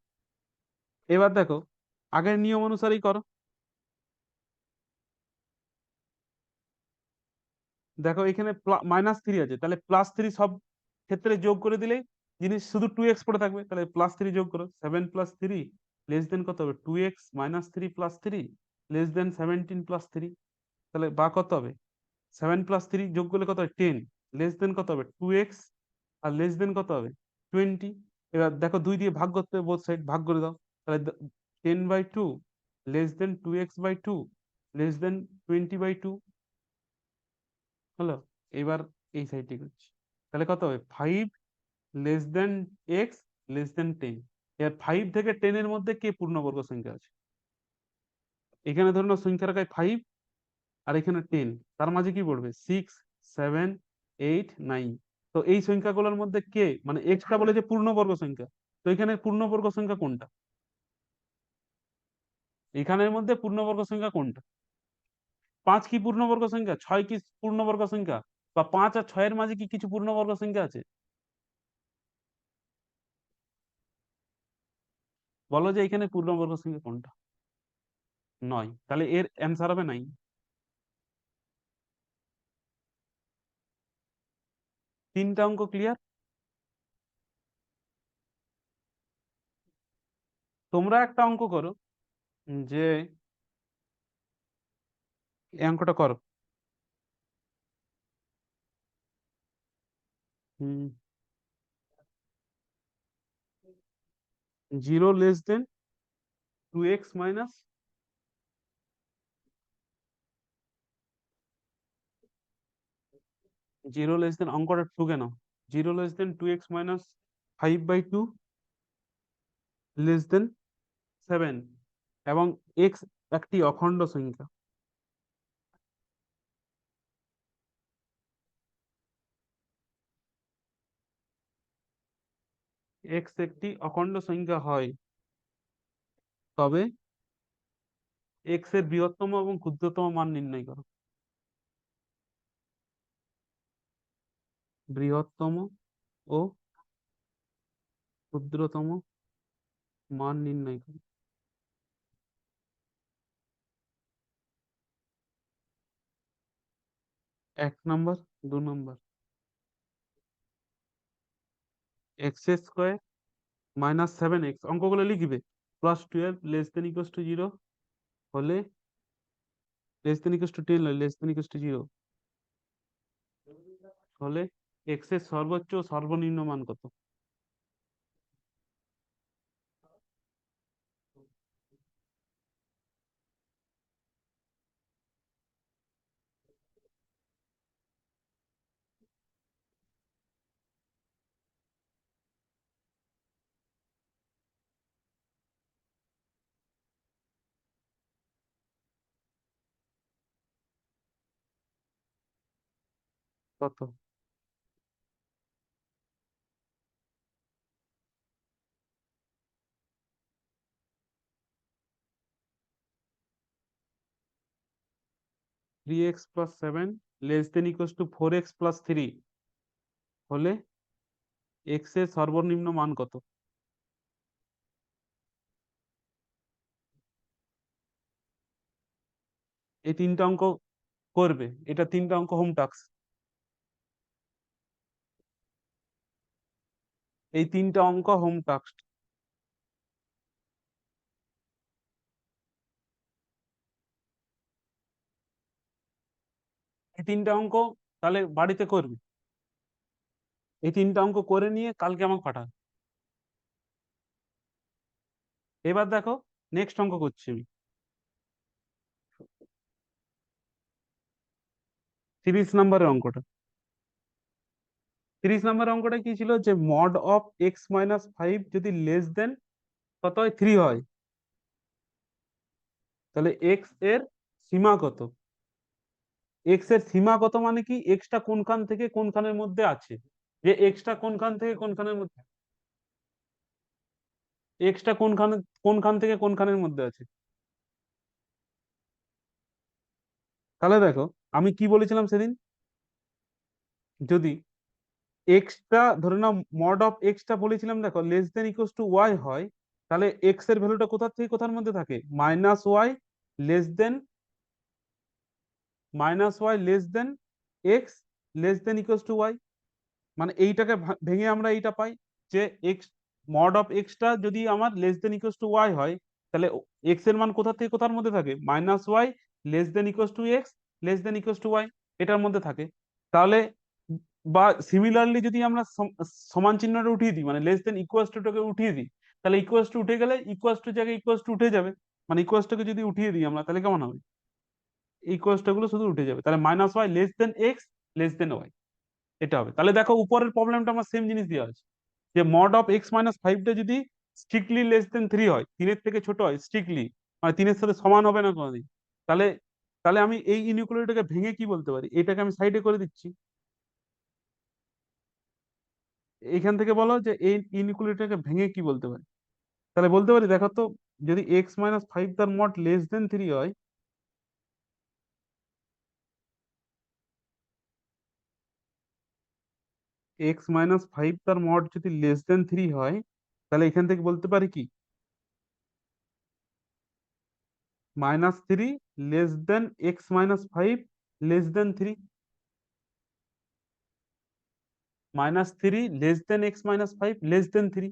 এবার দেখো আগের নিয়ম অনুসারেই করো। দেখো এখানে -3 আছে, তাহলে +3 সব ক্ষেত্রে যোগ করে দিলে জিনিস শুধু 2x পড়ে থাকবে। তাহলে +3 যোগ করো, 7 + 3 কত হবে, 2x - 3 + 3 17 + 3। তাহলে বা কত হবে, 7 + 3 যোগ করলে কত হয়, 10 কত হবে, 2x। আর কত হবে, 20। এবার দেখো 2 দিয়ে ভাগ করতে হবে, বোথ সাইড ভাগ করে দাও। তাহলে 10/2 2x/2 20/2 হলো। এবার এই সাইডটি করছি, তাহলে কত হবে, 5 x 10। এবার 5 থেকে 10 এর মধ্যে কে পূর্ণবর্গ সংখ্যা আছে? এখানে ধরুন সংখ্যার আকারে 5 আর এখানে 10, তার মাঝে কি পড়বে, 6 7 8 9। তো এই সংখ্যাগুলোর মধ্যে কে, মানে এক্সটা বলে যে পূর্ণবর্গ সংখ্যা, তো এখানে পূর্ণবর্গ সংখ্যা কোনটা, এখানের মধ্যে পূর্ণবর্গ সংখ্যা কোনটা? 5 কি পূর্ণবর্গ সংখ্যা, 6 কি পূর্ণবর্গ সংখ্যা, বা 5 আর 6 এর মাঝে কি কিছু পূর্ণবর্গ সংখ্যা আছে? বলো যে এখানে পূর্ণবর্গ সংখ্যা কোনটা? নয়, তাহলে এর অ্যান্সার হবে 9। 3টা অঙ্ক ক্লিয়ার। তোমরা একটা অঙ্ক করো, যে এই অঙ্কটা করো। Zero less than 2x minus, zero less than, অঙ্কটা টু কেন, 0 <2x - 5/2 লেস দেন 7, এবং x একটি অখণ্ড সংখ্যা। x একটি অখণ্ড সংখ্যা হয় তবে x এর বৃহত্তম এবং ক্ষুদ্রতম মান নির্ণয় করো। বৃহত্তম ও ক্ষুদ্রতম মান নির্ণয় করো। 1 নম্বর, 2 নম্বর, x² - 7x, অঙ্কগুলো লিখবে, +12 < 0 হলে, <10 নয়, <0 হলে x এর সর্বোচ্চ ও সর্বনিম্ন মান কত? কত? 3x + 7 < 4x + 3 হলে x এর সর্বনিম্ন মান কত? এই 3টা অঙ্ক করবে, এটা 3টা অঙ্ক হোম টাস্ক। এই 3টা অঙ্ক হোম টাস্ক। এই 3টা অঙ্ক তাহলে বাড়িতে করবে, এই 3টা অঙ্ক করে নিয়ে কালকে আমাকে পাঠাবে। এবার দেখো, নেক্সট অঙ্ক করছি আমি। 30 নম্বরের অঙ্কটা, 30 নম্বরের অঙ্কটা কি ছিল, যে মড অফ x - 5 যদি লেস দেন কত হয়, 3 হয়, তাহলে x এর সীমা কত? x এর সীমা কত মানে কি, x টা কোনখান থেকে কোনখানের মধ্যে আছে, যে x টা কোনখান থেকে কোনখানের মধ্যে, x টা কোনখান থেকে কোনখানের মধ্যে আছে। তাহলে দেখো, আমি কি বলেছিলাম সেদিন, যদি এক্সটা ধরে নাও, মড অফ এক্সটা বলেছিলাম, দেখো < হয়, তাহলে এক্স এর ভ্যালুটা কোথা থেকে কোথার মধ্যে থাকে, -y লেস দেন, x < মানে এইটাকে ভেঙে আমরা এইটা পাই, যে এক্স, মড অফ এক্সটা যদি আমার < হয়, তাহলে এক্স এর মান কোথা থেকে কোথার মধ্যে থাকে, -y x < y, এটার মধ্যে থাকে। তাহলে, বা সিমিলারলি যদি আমরা সমান চিহ্নটা উঠিয়ে দিই, মানে লেস দেন টুটাকে উঠিয়ে দিই, তাহলে ইকুয়াস টু উঠে গেলে ইকুয়াস টু জায়গায় ইকুয়াস টু উঠে যাবে, মানে ইকুয়াসটাকে যদি উঠিয়ে দিই আমরা, তাহলে কেমন হবে, ইকুয়াসটা গুলো শুধু উঠে যাবে, তাহলে -y x < y, এটা হবে। তাহলে দেখো, উপরের প্রবলেমটা আমার সেম জিনিস দেওয়া আছে, যে মড অফ x - 5টা যদি স্ট্রিক্টলি < 3 হয়, 3-এর থেকে ছোট হয় স্ট্রিক্টলি, মানে 3-এর সাথে সমান হবে না কোনোদিন, তাহলে, তাহলে আমি এই ইনইকুয়ালিটিটাকে ভেঙে কি বলতে পারি, এটাকে আমি সাইডে করে দিচ্ছি, এইখান থেকে বলো যে এই ইনইকুয়ালিটিটাকে ভেঙে কি বলতে পারি। তাহলে বলতে পারি, দেখো তো, যদি x - 5 তার মড < 3 হয়, x - 5 তার মড যদি < 3 হয়, তাহলে এখান থেকে বলতে পারি কি, -3 x - 5 < 3, -3 x - 5 < 3,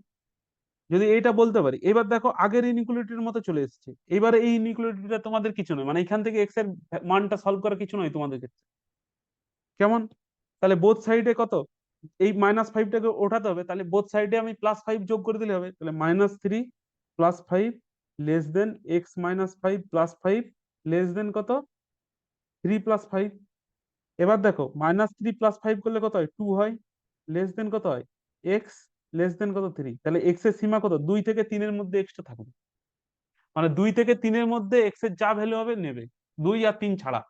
যদি এইটা বলতে পারি। এবার দেখো, আগের ইনইকুয়ালিটির মতো চলে এসেছে, এবারে এই ইনইকুয়ালিটিটা তোমাদের কিছু নয়, মানে এখান থেকে এক্স এর মানটা সলভ করা কিছু নয় তোমাদের ক্ষেত্রে, কেমন? তাহলে বোথ সাইডে কত, এই -5টাকে ওঠাতে হবে, তাহলে বোথ সাইডে আমি +5 যোগ করে দিলে হবে। তাহলে -3 + 5 less than x-5 + 5 less than কত, 3 + 5। এবার দেখো -3 + 5 করলে কত হয়, 2 হয়। লেস দেন কত হয়, এক্স লেস দেন কত, 3। তাহলে এক্স এর সীমা কত, 2 থেকে 3-এর মধ্যে এক্সটা থাকবে। মানে 2 থেকে 3-এর মধ্যে এক্স এর যা ভ্যালু হবে নেবে, 2 আর 3 ছাড়া।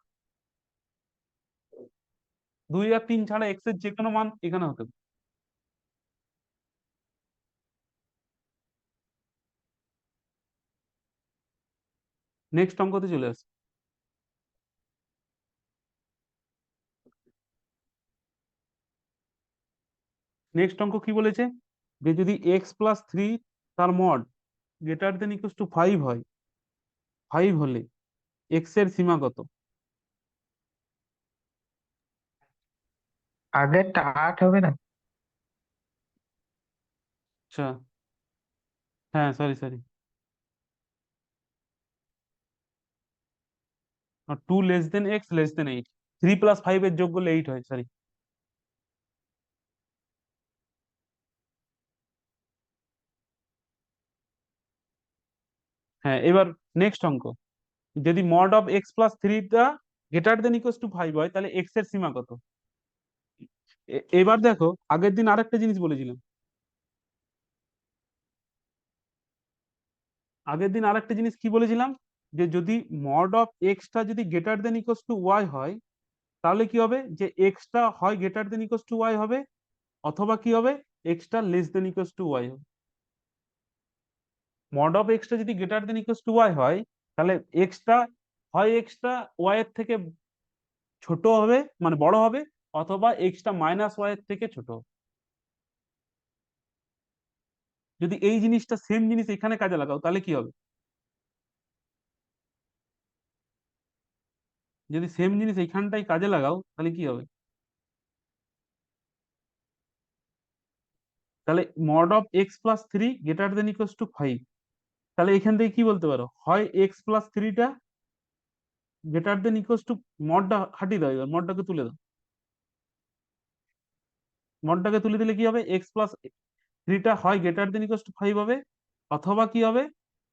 2 আর 3 ছাড়া এক্স এর যে কোনো মান এখানে হতে পারে। নেক্সট অঙ্কতে চলে আসে। নেক্সট অঙ্ক কি বলেছে, যে যদি x+3 তার mod greater than equal to 5 হয়, 5 হলে এক্স এর সীমা কত? আগেরটা 8 হবে না? আচ্ছা, হ্যাঁ sorry sorry, 2 less than X less দেন 8, 3 + 5 এর যোগ করলে 8 হয়, সরি। হ্যাঁ, এবার নেক্সট অঙ্ক, যদি মড অফ x+3টা গ্রেটার দেন ইকুয়াল টু 5 হয়, তাহলে এক্স এর সীমা কত? এবার দেখো আগের দিন আরেকটা জিনিস বলেছিলাম, আগের দিন আরেকটা জিনিস কি বলেছিলাম, যে যদি মড অফ এক্সটা যদি greater than equal to y হয়, তাহলে কি হবে, যে এক্সটা হয় greater than equal to y হবে, অথবা কি হবে, এক্সটা less than equal to y হবে। মড অফ এক্সটা যদি greater than equal to y হয়, তাহলে এক্সটা হয় এক্সটা ওয়াই এর থেকে ছোট হবে, মানে বড় হবে, অথবা এক্সটা -ওয়াই এর থেকে ছোট হবে। যদি এই জিনিসটা সেম জিনিস এখানে কাজে লাগাও তাহলে কি হবে, যদি সেম জিনিস এইখানটাই কাজে লাগাও তাহলে কি হবে, তাহলে mod of x+3 greater than equal to 5, তাহলে এখান থেকে কি বলতে পারো, হয় x+3টা গ্রেটার দেন ইকুয়াল টু, মডটা হাটিয়ে দাও, এবার মডটাকে তুলে দাও, মডটাকে তুলে দিলে কি হবে, x+3টা হয় গ্রেটার দেন ইকুয়াল টু 5 হবে, অথবা কি হবে,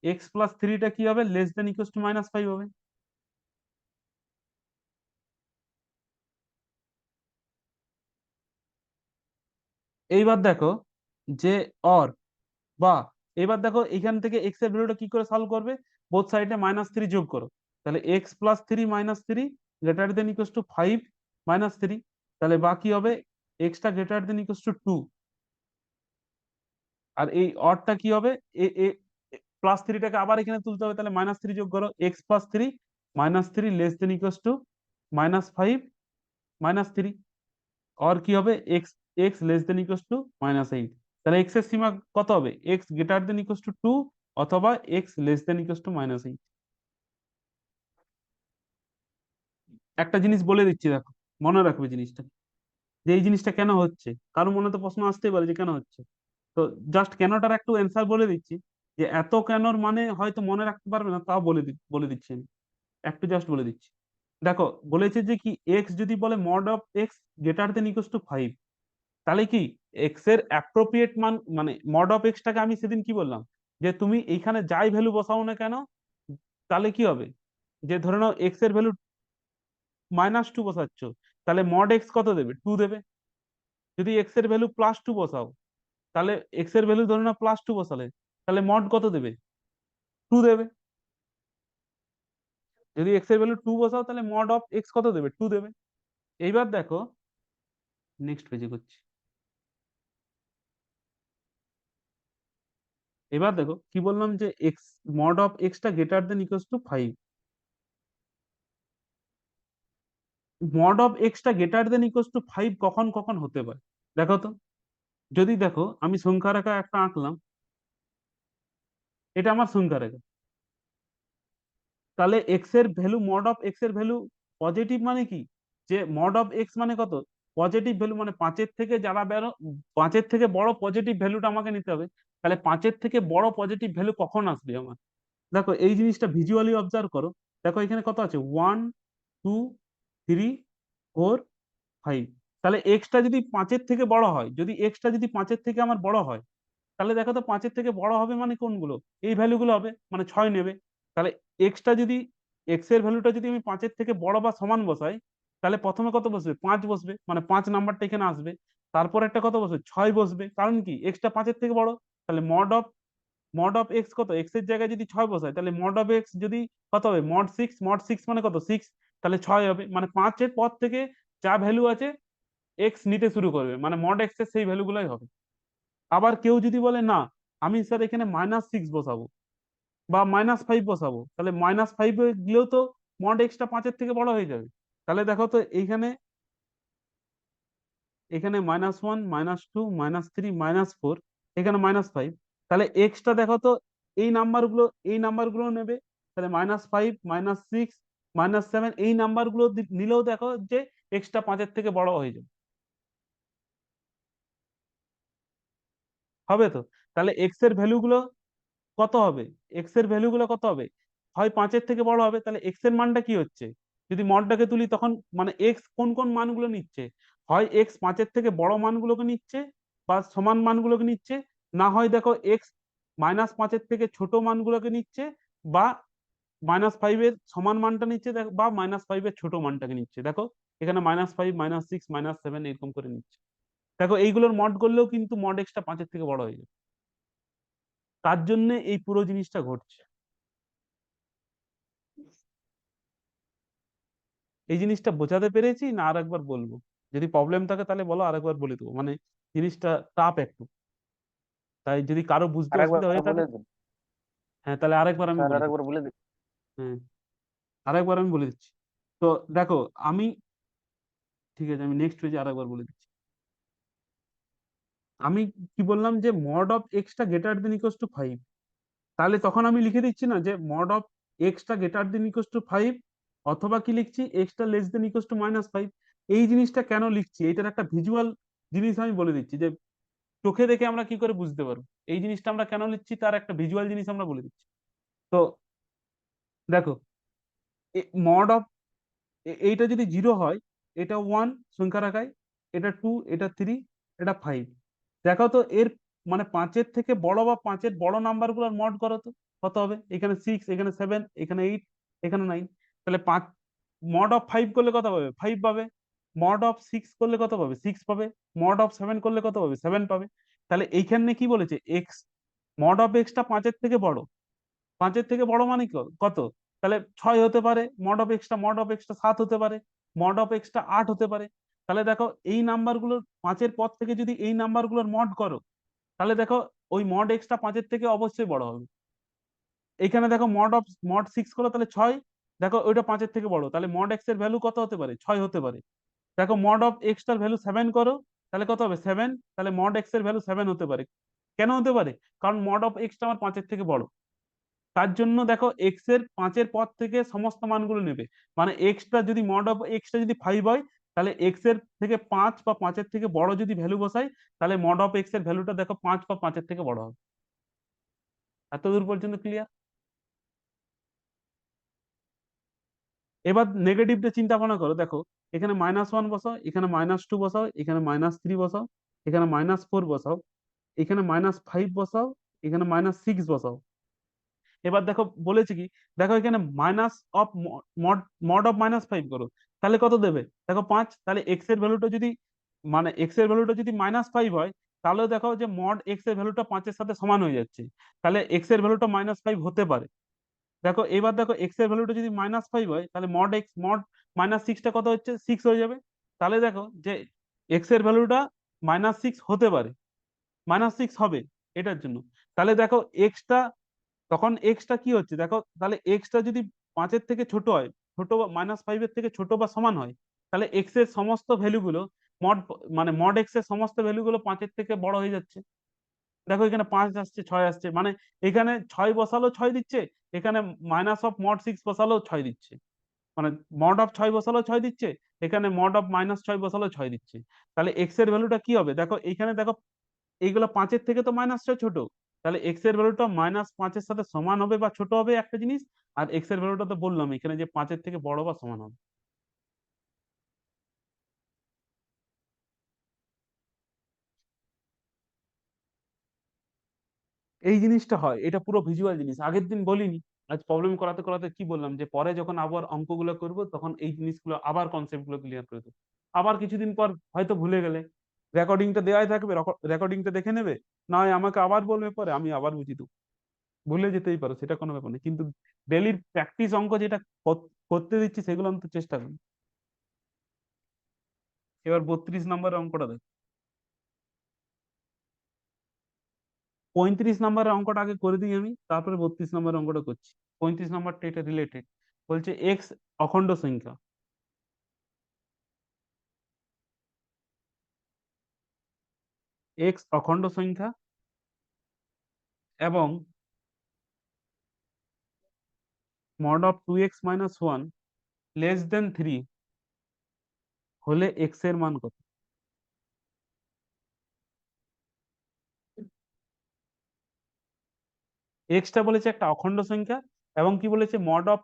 x+3টা কি হবে, লেস দেন ইকুয়াল টু -5 হবে। এইবার দেখো যে অর বা, এবার দেখো এখান থেকে এক্স এর ভ্যালুটা কি করে সলভ করবে, বোথ সাইডে -3 যোগ করো, তাহলে x+3 -3 greater than equal to 5 -3, তাহলে বাকি হবে extra greater than equal two 2, আর এই অরটা কি হবে, এ এ +3টাকে আবার এখানে তুলতে হবে, তাহলে -3 যোগ করো, x+3 -3 less than equal to -5 -3, और কি হবে, x X less than equal two -8। তাহলে এক্স এর সীমা কত হবে, x greater than equal two 2, অথবা x less than equal two -8। একটা জিনিস বলে দিচ্ছি, দেখো মনে রাখবে জিনিসটা, যে এই জিনিসটা কেন হচ্ছে, কারো মনে তো প্রশ্ন আসতেই পারে যে কেন হচ্ছে। তো জাস্ট কেনটার একটু অ্যান্সার বলে দিচ্ছি, যে এত কেনর মানে হয়তো মনে রাখতে পারবে না, তাও বলে দিচ্ছি আমি, একটু জাস্ট বলে দিচ্ছি। দেখো বলেছে যে কি, এক্স যদি বলে mod of x greater than equal to 5, তাহলে কি এক্স এর অ্যাপ্রোপ্রিয়েট মান, মানে মড অফ এক্সটাকে আমি সেদিন কি বললাম, যে তুমি এইখানে যাই ভ্যালু বসাও না কেন, তাহলে কি হবে, যে ধরে নাও এক্স এর ভ্যালু -2 বসাচ্ছ, তাহলে মড এক্স কত দেবে, 2 দেবে। যদি এক্স এর ভ্যালু +2 বসাও, তাহলে এক্স এর ভ্যালু ধরে নাও +2 বসালে, তাহলে মড কত দেবে, 2 দেবে। যদি এক্স এর ভ্যালু 2 বসাও, তাহলে মড অফ এক্স কত দেবে, 2 দেবে। এইবার দেখো নেক্সট পেজে করছি, এবার দেখো কি বললাম, যে x mod of extra greater than equal to 5, mod of extra greater than equal to 5 কখন কখন হতে পারে, দেখো তো। যদি দেখো আমি সংখ্যা রেখা একটা আঁকলাম, এটা আমার সংখ্যা রেখা, তাহলে এক্স এর ভ্যালু, মড অফ এক্স এর ভ্যালু পজিটিভ, মানে কি, যে মড অফ এক্স মানে কত, পজিটিভ ভ্যালু, মানে 5-এর থেকে যারা বড়, 5-এর থেকে বড় পজিটিভ ভ্যালুটা আমাকে নিতে হবে। তাহলে 5-এর থেকে বড় পজিটিভ ভ্যালু কখন আসবে আমার, দেখো এই জিনিসটা ভিজুয়ালি অবজার্ভ করো। দেখো এখানে কত আছে, 1 2 3 4 5, তাহলে এক্সটা যদি 5-এর থেকে বড় হয়, যদি এক্সটা যদি 5-এর থেকে আমার বড় হয়, তাহলে দেখো তো 5-এর থেকে বড় হবে মানে কোনগুলো, এই ভ্যালুগুলো হবে, মানে 6 নেবে। তাহলে এক্সটা যদি, এক্স এর ভ্যালুটা যদি আমি 5-এর থেকে বড় বা সমান বসাই, তাহলে প্রথমে কত বসবে, 5 বসবে, মানে 5 নাম্বারটা এখানে আসবে। তারপর একটা কত বসবে, 6 বসবে, কারণ কি এক্সটা 5-এর থেকে বড়। তাহলে মড অফ এক্স কত, এক্স এর জায়গায় যদি 6 বসাই, তাহলে মড অফ এক্স যদি কত হবে, মড সিক্স মানে কত, 6, তাহলে 6 হবে, মানে 5-এর পর থেকে যা ভ্যালু আছে এক্স নিতে শুরু করবে, মানে মড এক্স এর সেই ভ্যালুগুলোই হবে। আবার কেউ যদি বলে না, আমি স্যার এখানে -6 বসাবো বা -5 বসাবো, তাহলে -5 গেলেও তো মড এক্সটা 5-এর থেকে বড় হয়ে যাবে। তাহলে দেখো তো এইখানে, এখানে -1, -2, -3, -4, এখানে -5, তাহলে এক্সটা দেখো তো এই নাম্বারগুলো নেবে। তাহলে -5, -6, -7 এই নাম্বারগুলো নিলেও দেখো যে এক্সটা 5-এর থেকে বড় হয়ে যাবে, হবে তো। তাহলে এক্স এর ভ্যালুগুলো কত হবে, এক্স এর ভ্যালুগুলো কত হবে, হয় 5-এর থেকে বড় হবে। তাহলে এক্স এর মানটা কি হচ্ছে, যদি মডটাকে তুলি তখন মানে এক্স কোন কোন মানগুলো নিচ্ছে, হয় এক্স 5-এর থেকে বড় মানগুলোকে নিচ্ছে বা সমান মানগুলোকে নিচ্ছে, না হয় দেখো এক্স -5-এর থেকে ছোট মানগুলোকে নিচ্ছে, বা -5-এর সমান মানটা নিচ্ছে বা -5-এর ছোট মানটাকে নিচ্ছে। দেখো এখানে -5, -6, -7 এরকম করে নিচ্ছে। দেখো এইগুলোর মড করলেও কিন্তু মড এক্সটা 5-এর থেকে বড় হয়ে যাবে। তার জন্য এই পুরো জিনিসটা ঘটছে। এই জিনিসটা বোঝাতে পেরেছি না আর একবার বলবো, যদি প্রবলেম থাকে তাহলে বলো, আরেকবার বলে দেবো, মানে জিনিসটা টাফ একটু, তাই যদি কারো বুঝতে আরেকবার অসুবিধা হয়ে থাকে, বলে দিন হ্যাঁ তাহলে আরেকবার আমি স্যার, বলে আরেকবার দিচ্ছি। বলে দিন। হ্যাঁ, আরেকবার আমি বলে দিচ্ছি। তো দেখো, আমি, ঠিক আছে, আমি নেক্সট পেজে আরেকবার বলে দিচ্ছি। আমি কি বললাম, যে mod of extra greater than equals two 5, তাহলে তখন আমি লিখে দিচ্ছি না যে mod of extra greater than equals two 5, অথবা কি লিখছি, extra less than equals two -5। এই জিনিসটা কেন লিখছি, এটার একটা ভিজুয়াল জিনিস আমি বলে দিচ্ছি, যে চোখে দেখে আমরা কি করে বুঝতে পারবো এই জিনিসটা আমরা কেন লিখছি, তার একটা ভিজুয়াল জিনিস আমরা বলে দিচ্ছি। তো দেখো, মড অফ এইটা যদি 0 হয়, এটা 1 সংখ্যা রাখায়, এটা 2, এটা 3, এটা 5। দেখো তো এর মানে 5-এর থেকে বড় বা 5-এর বড় নাম্বার গুলোর মড করো তো কত হবে, এখানে 6, এখানে 7, এখানে 8, এখানে 9। তাহলে 5 মড অফ 5 করলে কত পাবে, 5 পাবে। মড অফ 6 করলে কত পাবে, 6 পাবে। মড অফ 7 করলে কত পাবে, 7 পাবে। তাহলে এইখানে কি বলেছে, এক্স, মড অফ এক্সটা 5-এর থেকে বড়, 5-এর থেকে বড় মানে কত, তাহলে 6 হতে পারে, মড অফ এক্সটা 7 হতে পারে, মড অফ এক্সটা 8 হতে পারে। তাহলে দেখো এই নাম্বারগুলোর 5-এর পর থেকে যদি এই নাম্বারগুলোর মড করো, তাহলে দেখো ওই মড এক্সটা 5-এর থেকে অবশ্যই বড় হবে। এখানে দেখো মড 6 করো, তাহলে 6, দেখো ওইটা 5-এর থেকে বড়, তাহলে মড এক্স এর ভ্যালু কত হতে পারে, 6 হতে পারে। দেখো মড অফ এক্সটার ভ্যালু 7 করো, তাহলে কত হবে, 7, তাহলে মড এক্স এর ভ্যালু 7 হতে পারে। কেন হতে পারে, কারণ মড অফ এক্সটা আমার 5-এর থেকে বড়। তার জন্য দেখো এক্স এর 5-এর পর থেকে সমস্ত মানগুলো নেবে, মানে এক্সটা যদি মড অফ এক্সটা যদি 5 হয়, তাহলে এক্স এর থেকে 5 বা 5-এর থেকে বড় যদি ভ্যালু বসাই, তাহলে মড অফ এক্স এর ভ্যালুটা দেখো 5 বা 5-এর থেকে বড় হবে। এতদূর পর্যন্ত ক্লিয়ার? এবার নেগেটিভটা চিন্তা ভাবনা করো, দেখো এখানে -1 বসাও, এখানে -2 বসাও, এখানে -3 বসাও, এখানে -4 বসাও, এখানে -5 বসাও, এখানে -6 বসাও। এবার দেখো বলেছে কি, দেখো এখানে minus of mod mod of -5 করো, তাহলে কত দেবে, দেখো 5। তাহলে এক্স এর ভ্যালুটা যদি, মানে এক্স এর ভ্যালুটা যদি -5 হয়, তাহলে দেখো যে মড এক্স এর ভ্যালুটা 5-এর সাথে সমান হয়ে যাচ্ছে, তাহলে এক্স এর ভ্যালুটা -5 হতে পারে। দেখো এবার দেখো এক্স এর ভ্যালুটা যদি -5 হয়, তাহলে মড -6টা কত হচ্ছে, 6 হয়ে যাবে। তাহলে দেখো যে এক্স এর ভ্যালুটা -6 হতে পারে, -6 হবে এটার জন্য। তাহলে দেখো এক্সটা, তখন এক্সটা কি হচ্ছে, দেখো তাহলে এক্সটা যদি 5-এর থেকে ছোট হয়, ছোট বা -5-এর থেকে ছোট বা সমান হয়, তাহলে এক্স এর সমস্ত ভ্যালুগুলো মড, মানে মড এক্স এর সমস্ত ভ্যালুগুলো 5-এর থেকে বড় হয়ে যাচ্ছে। দেখো এখানে 5 আসছে, 6 আসছে, মানে এখানে 6 বসালেও 6 দিচ্ছে, এখানে -6 বসালেও 6 দিচ্ছে, মানে মড অফ 6 বসালেও 6 দিচ্ছে, এখানে মড অফ -6 বসালেও 6 দিচ্ছে। তাহলে এক্স এর ভ্যালুটা কি হবে, দেখো এইখানে দেখো এইগুলো 5-এর থেকে তো -6 ছোট, তাহলে এক্স এর ভ্যালুটা -5-এর সাথে সমান হবে বা ছোট হবে একটা জিনিস, আর এক্স এর ভ্যালুটা তো বললাম এখানে যে 5-এর থেকে বড় বা সমান হবে। এই জিনিসটা হয়, এটা পুরো ভিজুয়াল জিনিস, আগের দিন বলিনি। আজ প্রবলেম করাতে করাতে কি বললাম, যে পরে যখন আবার অঙ্কগুলো করব তখন এই জিনিসগুলো আবার কনসেপ্ট গুলো ক্লিয়ার করে দেবো। আবার কিছুদিন পর হয়তো ভুলে গেলে রেকর্ডিংটা দেওয়াই থাকবে, রেকর্ডিংটা দেখে নেবে, না হয় আমাকে আবার বলবে, পরে আমি আবার বুঝিয়ে দেবো। ভুলে যেতেই পারো, সেটা কোনো ব্যাপার নেই, কিন্তু ডেলির প্র্যাকটিস অঙ্ক যেটা করতে দিচ্ছি সেগুলো আমি তো চেষ্টা করি। এবার 32 নম্বরের অঙ্কটা দেখ। 35 নম্বরের অঙ্কটা আগে করে দিই আমি, তারপরে 32 নম্বরের অঙ্কটা করছি। 35 নম্বরটা এটা রিলেটেড। বলছে এক্স অখণ্ড সংখ্যা, এক্স অখণ্ড সংখ্যা এবং mod of 2x - 1 less than 3 হলে এক্স এর মান কত? এক্সটা বলেছে একটা অখণ্ড সংখ্যা, এবং কি বলেছে, মড অফ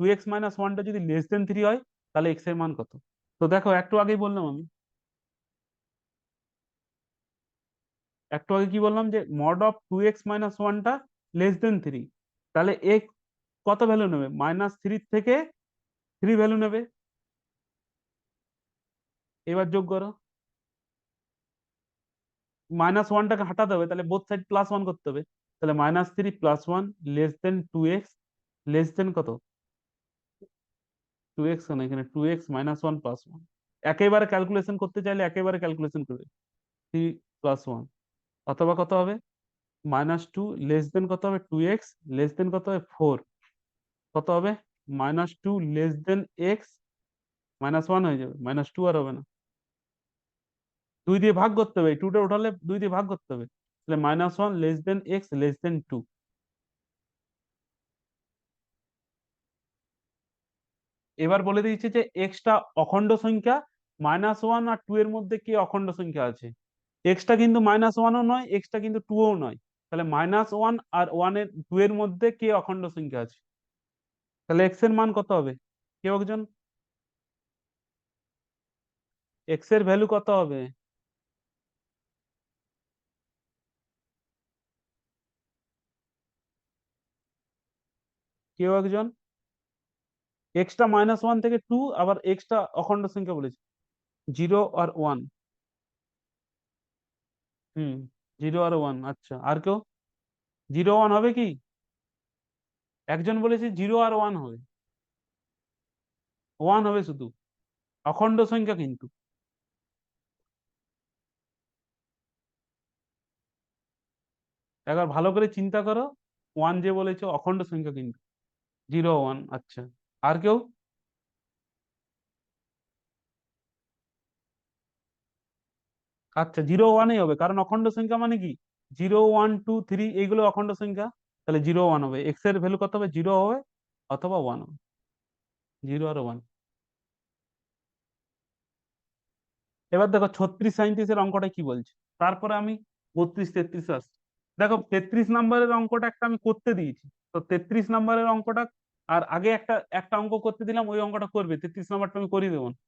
2x - 1টা যদি লেস দেন 3 হয় তাহলে এক্স এর মান কত? তো দেখো, একটু আগেই বললাম আমি, একটু আগে কি বললাম, যে মড অফ 2x - 1টা লেস দেন 3, তাহলে এক্স কত ভ্যালু নেবে? -3 থেকে 3 ভ্যালু নেবে। এবার যোগ করো, -1টাকে হাঁটাতে হবে, তাহলে বোথ সাইড +1 করতে হবে। তাহলে -3 + 1 less than 2x, less than কত? 2x না, এখানে 2x - 1 + 1। একেবারে ক্যালকুলেশন করতে চাইলে একেবারে ক্যালকুলেশন করবে, 3 + 1, অথবা কত হবে, -2 লেস দেন কত হবে, 2x লেস দেন কত হবে, 4, কত হবে, -2 লেস দেন x, -1 হয়ে যাবে, -2 আর হবে না, 2 দিয়ে ভাগ করতে হবে, 2টা উঠালে 2 দিয়ে ভাগ করতে হবে, তাহলে -1 less than x less than 2। এবার বলে দিয়েছে যে এক্সটা অখণ্ড সংখ্যা, -1 আর 2 এর মধ্যে কি অখণ্ড সংখ্যা আছে। এক্সটা কিন্তু -1ও নয়, এক্সটা কিন্তু 2ও নয়, তাহলে -1 আর 2 এর মধ্যে কে অখণ্ড সংখ্যা আছে? তাহলে এক্স এর মান কত হবে? কেউ একজন, এক্স এর ভ্যালু কত হবে? কেউ একজন, এক্সটা -1 থেকে 2, আবার এক্সটা অখণ্ড সংখ্যা বলেছে, 0 আর 1। হুম, 0 আর 1, আচ্ছা, আর কেউ? 0 1 হবে কি? একজন বলেছে 0 আর 1 হবে, 1 হবে শুধু, অখণ্ড সংখ্যা কিন্তু। একবার ভালো করে চিন্তা করো, 1 যে বলেছে অখণ্ড সংখ্যা কিন্তু, 0 1, আচ্ছা, আর কেউ? আচ্ছা, 0 1ই হবে, কারণ অখণ্ড সংখ্যা মানে কি, 0 1 2 3 এইগুলো অখণ্ড সংখ্যা, তাহলে 0 1 হবে, এক্স এর ভ্যালু কত হবে, 0 হবে অথবা 1 হবে, 0 আর 1। এবার দেখো 36 37 অঙ্কটা কি বলছে, তারপরে আমি 32 33 আসছি। দেখো 33 নম্বরের অঙ্কটা একটা আমি করতে দিয়েছি, তো 33 নম্বরের অঙ্কটা, আর আগে একটা একটা অঙ্ক করতে দিলাম, ওই অঙ্কটা করবে, 33 নম্বরটা আমি করিয়ে দেবো না।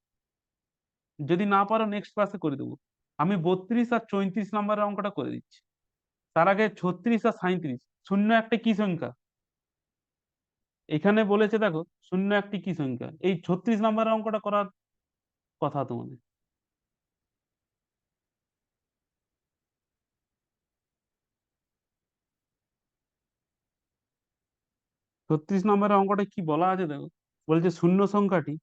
যদি না পারো নেক্সট ক্লাসে করে দেবো। আমি 32 আর 34 নম্বরের অঙ্কটা করে দিচ্ছি। তার আগে 36 আর 37, শূন্য একটা কি সংখ্যা? এখানে বলেছে দেখো, শূন্য একটি কি সংখ্যা, এই 36 নম্বরের অঙ্কটা করার কথা তোমাদের। 36 নম্বরের অঙ্কটা কি বলা আছে দেখো, বলছে শূন্য সংখ্যাটি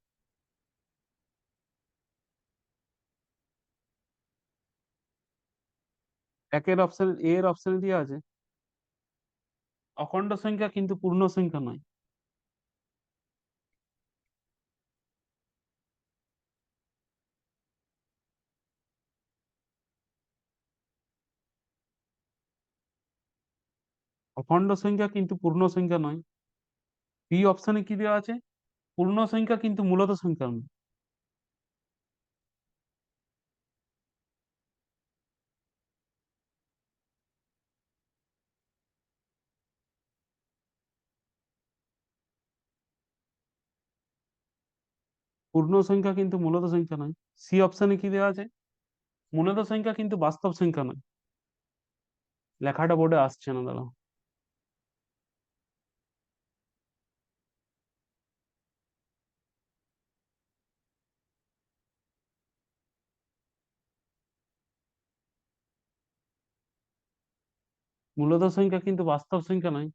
একের অপশন, এর অপশনে দিয়ে আছে, অখণ্ড সংখ্যা কিন্তু পূর্ণ সংখ্যা নয়। অখণ্ড সংখ্যা কিন্তু পূর্ণ সংখ্যা নয়। বি অপশনে কি দেওয়া আছে, পূর্ণ সংখ্যা কিন্তু মূলত সংখ্যা নয়। পূর্ণ সংখ্যা কিন্তু মূলত সংখ্যা নয়। সি অপশনে কি দেওয়া আছে, মূলত সংখ্যা কিন্তু বাস্তব সংখ্যা নয়। লেখাটা বোর্ডে আসছে না, দাঁড়াও। মূলত সংখ্যা কিন্তু বাস্তব সংখ্যা নয়।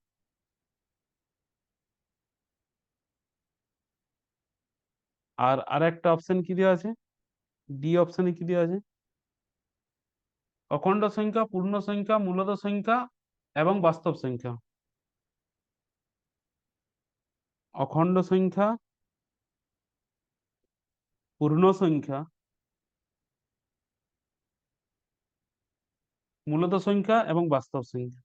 আর আরেকটা অপশন কি দেওয়া আছে, ডি অপশনে কি দেওয়া আছে? অখণ্ড সংখ্যা, পূর্ণ সংখ্যা, মূলত সংখ্যা এবং বাস্তব সংখ্যা। অখণ্ড সংখ্যা, পূর্ণ সংখ্যা, মূলত সংখ্যা এবং বাস্তব সংখ্যা।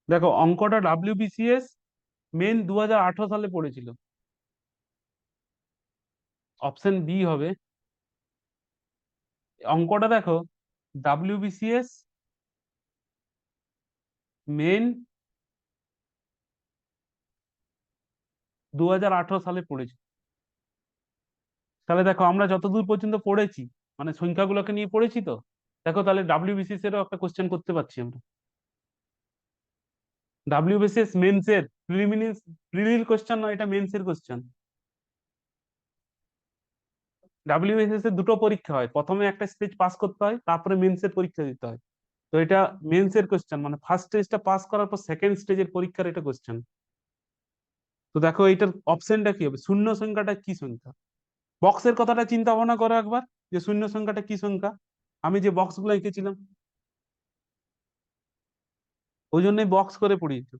দেখো অঙ্কটা WBCS মেন 2018 সালে পড়েছিল। অপশন বি হবে। অঙ্কটা দেখো WBCS মেন 2018 সালে পড়েছিল। তাহলে দেখো আমরা যতদূর পর্যন্ত পড়েছি, মানে সংখ্যাগুলোকে নিয়ে পড়েছি তো। দেখো তাহলে WBCS এরও একটা কোশ্চেন করতে পারছি আমরা। WBCS মেন্সের প্রিলিমিনারি কোশ্চেন নয়, এটা মেন্সের কোশ্চেন। WBCS এর দুটো পরীক্ষা হয়, প্রথমে একটা স্টেজ পাস করতে হয়, তারপরে মেন্সের পরীক্ষা দিতে হয়। তো এটা মেন্সের কোশ্চেন, মানে ফার্স্ট স্টেজটা পাস করার পর সেকেন্ড স্টেজের পরীক্ষার এটা কোশ্চেন। তো দেখো এইটার অপশনটা কি হবে, শূন্য সংখ্যাটা কি সংখ্যা? বক্সের কথাটা চিন্তা ভাবনা করো একবার, যে শূন্য সংখ্যাটা কি সংখ্যা। আমি যে বক্স গুলো এঁকেছিলাম, ওই জন্যই বক্স করে পড়িয়েছি।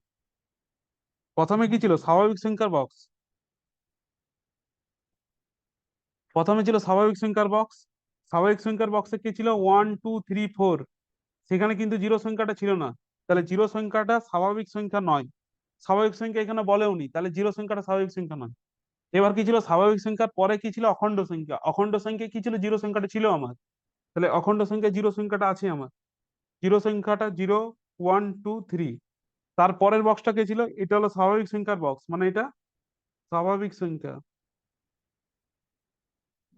প্রথমে কি ছিল, স্বাভাবিক সংখ্যার বক্স। প্রথমে ছিল স্বাভাবিক সংখ্যার বক্স। স্বাভাবিক সংখ্যার বক্সে কি ছিল, 1 2 3 4। সেখানে কিন্তু জিরো সংখ্যাটা ছিল না। তাহলে জিরো সংখ্যাটা স্বাভাবিক সংখ্যা নয়। স্বাভাবিক সংখ্যা এখানে বলেওনি, তাহলে জিরো সংখ্যাটা স্বাভাবিক সংখ্যা নয়। এবার কি ছিল, স্বাভাবিক সংখ্যার পরে কি ছিল, অখণ্ড সংখ্যা। অখণ্ড সংখ্যা কি ছিল, জিরো সংখ্যাটা ছিল আমার। তাহলে অখণ্ড সংখ্যা জিরো সংখ্যাটা আছে আমার। জিরো সংখ্যাটা 0 1 2 3। তার পরের বক্সটা কে ছিল, এটা হলো স্বাভাবিক সংখ্যার বক্স, মানে এটা স্বাভাবিক সংখ্যা।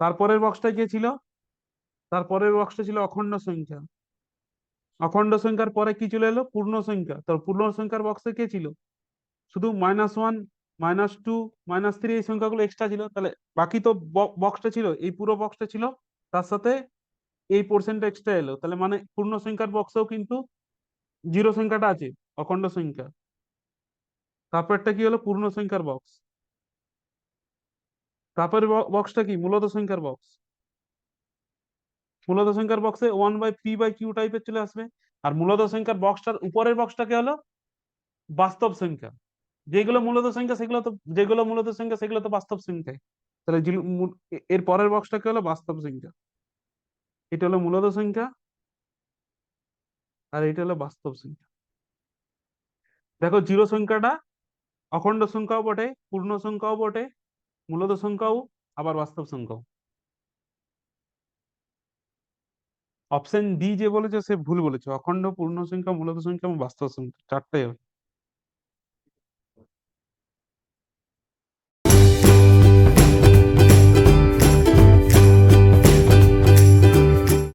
তারপরের বক্সটা কে ছিল, তারপরের বক্সটা ছিল অখণ্ড সংখ্যা। অখণ্ড সংখ্যার পরে কি চলে এলো, পূর্ণ সংখ্যা। তো পূর্ণ সংখ্যার বক্সে কে ছিল, শুধু -1 -2 -3 এই সংখ্যাগুলো এক্সট্রা ছিল। তাহলে বাকি তো বক্সটা ছিল, এই পুরো বক্সটা ছিল, তার সাথে এই পোর্শনটা এক্সট্রা এলো। তাহলে মানে পূর্ণ সংখ্যার বক্সেও কিন্তু জিরো সংখ্যাটা আছে, অখণ্ড সংখ্যা। তারপরটা কি হলো, পূর্ণ সংখ্যার বক্স। তারপরে বক্সটা কি, মূলত সংখ্যার বক্স। মূলত সংখ্যার বক্সে 1/p/q টাইপের চলে আসবে। আর মূলত সংখ্যার বক্সটার উপরের বক্সটাকে হলো বাস্তব সংখ্যা। যেগুলো মূলত সংখ্যা সেগুলো তো, যেগুলো মূলত সংখ্যা সেগুলো তো বাস্তব সংখ্যায়। তাহলে এর পরের বক্সটাকে হলো বাস্তব সংখ্যা। এটা হলো মূলত সংখ্যা, আর এটা হলো বাস্তব সংখ্যা। দেখো জিরো সংখ্যাটা অখণ্ড সংখ্যাও বটে, পূর্ণ সংখ্যাও বটে, মূলত সংখ্যাও, আবার বাস্তব সংখ্যাও। অপশন ডি যে বলেছে সে ভুল বলেছে, অখণ্ড, পূর্ণ সংখ্যা, মূলত সংখ্যা এবং বাস্তব সংখ্যা চারটাই হবে।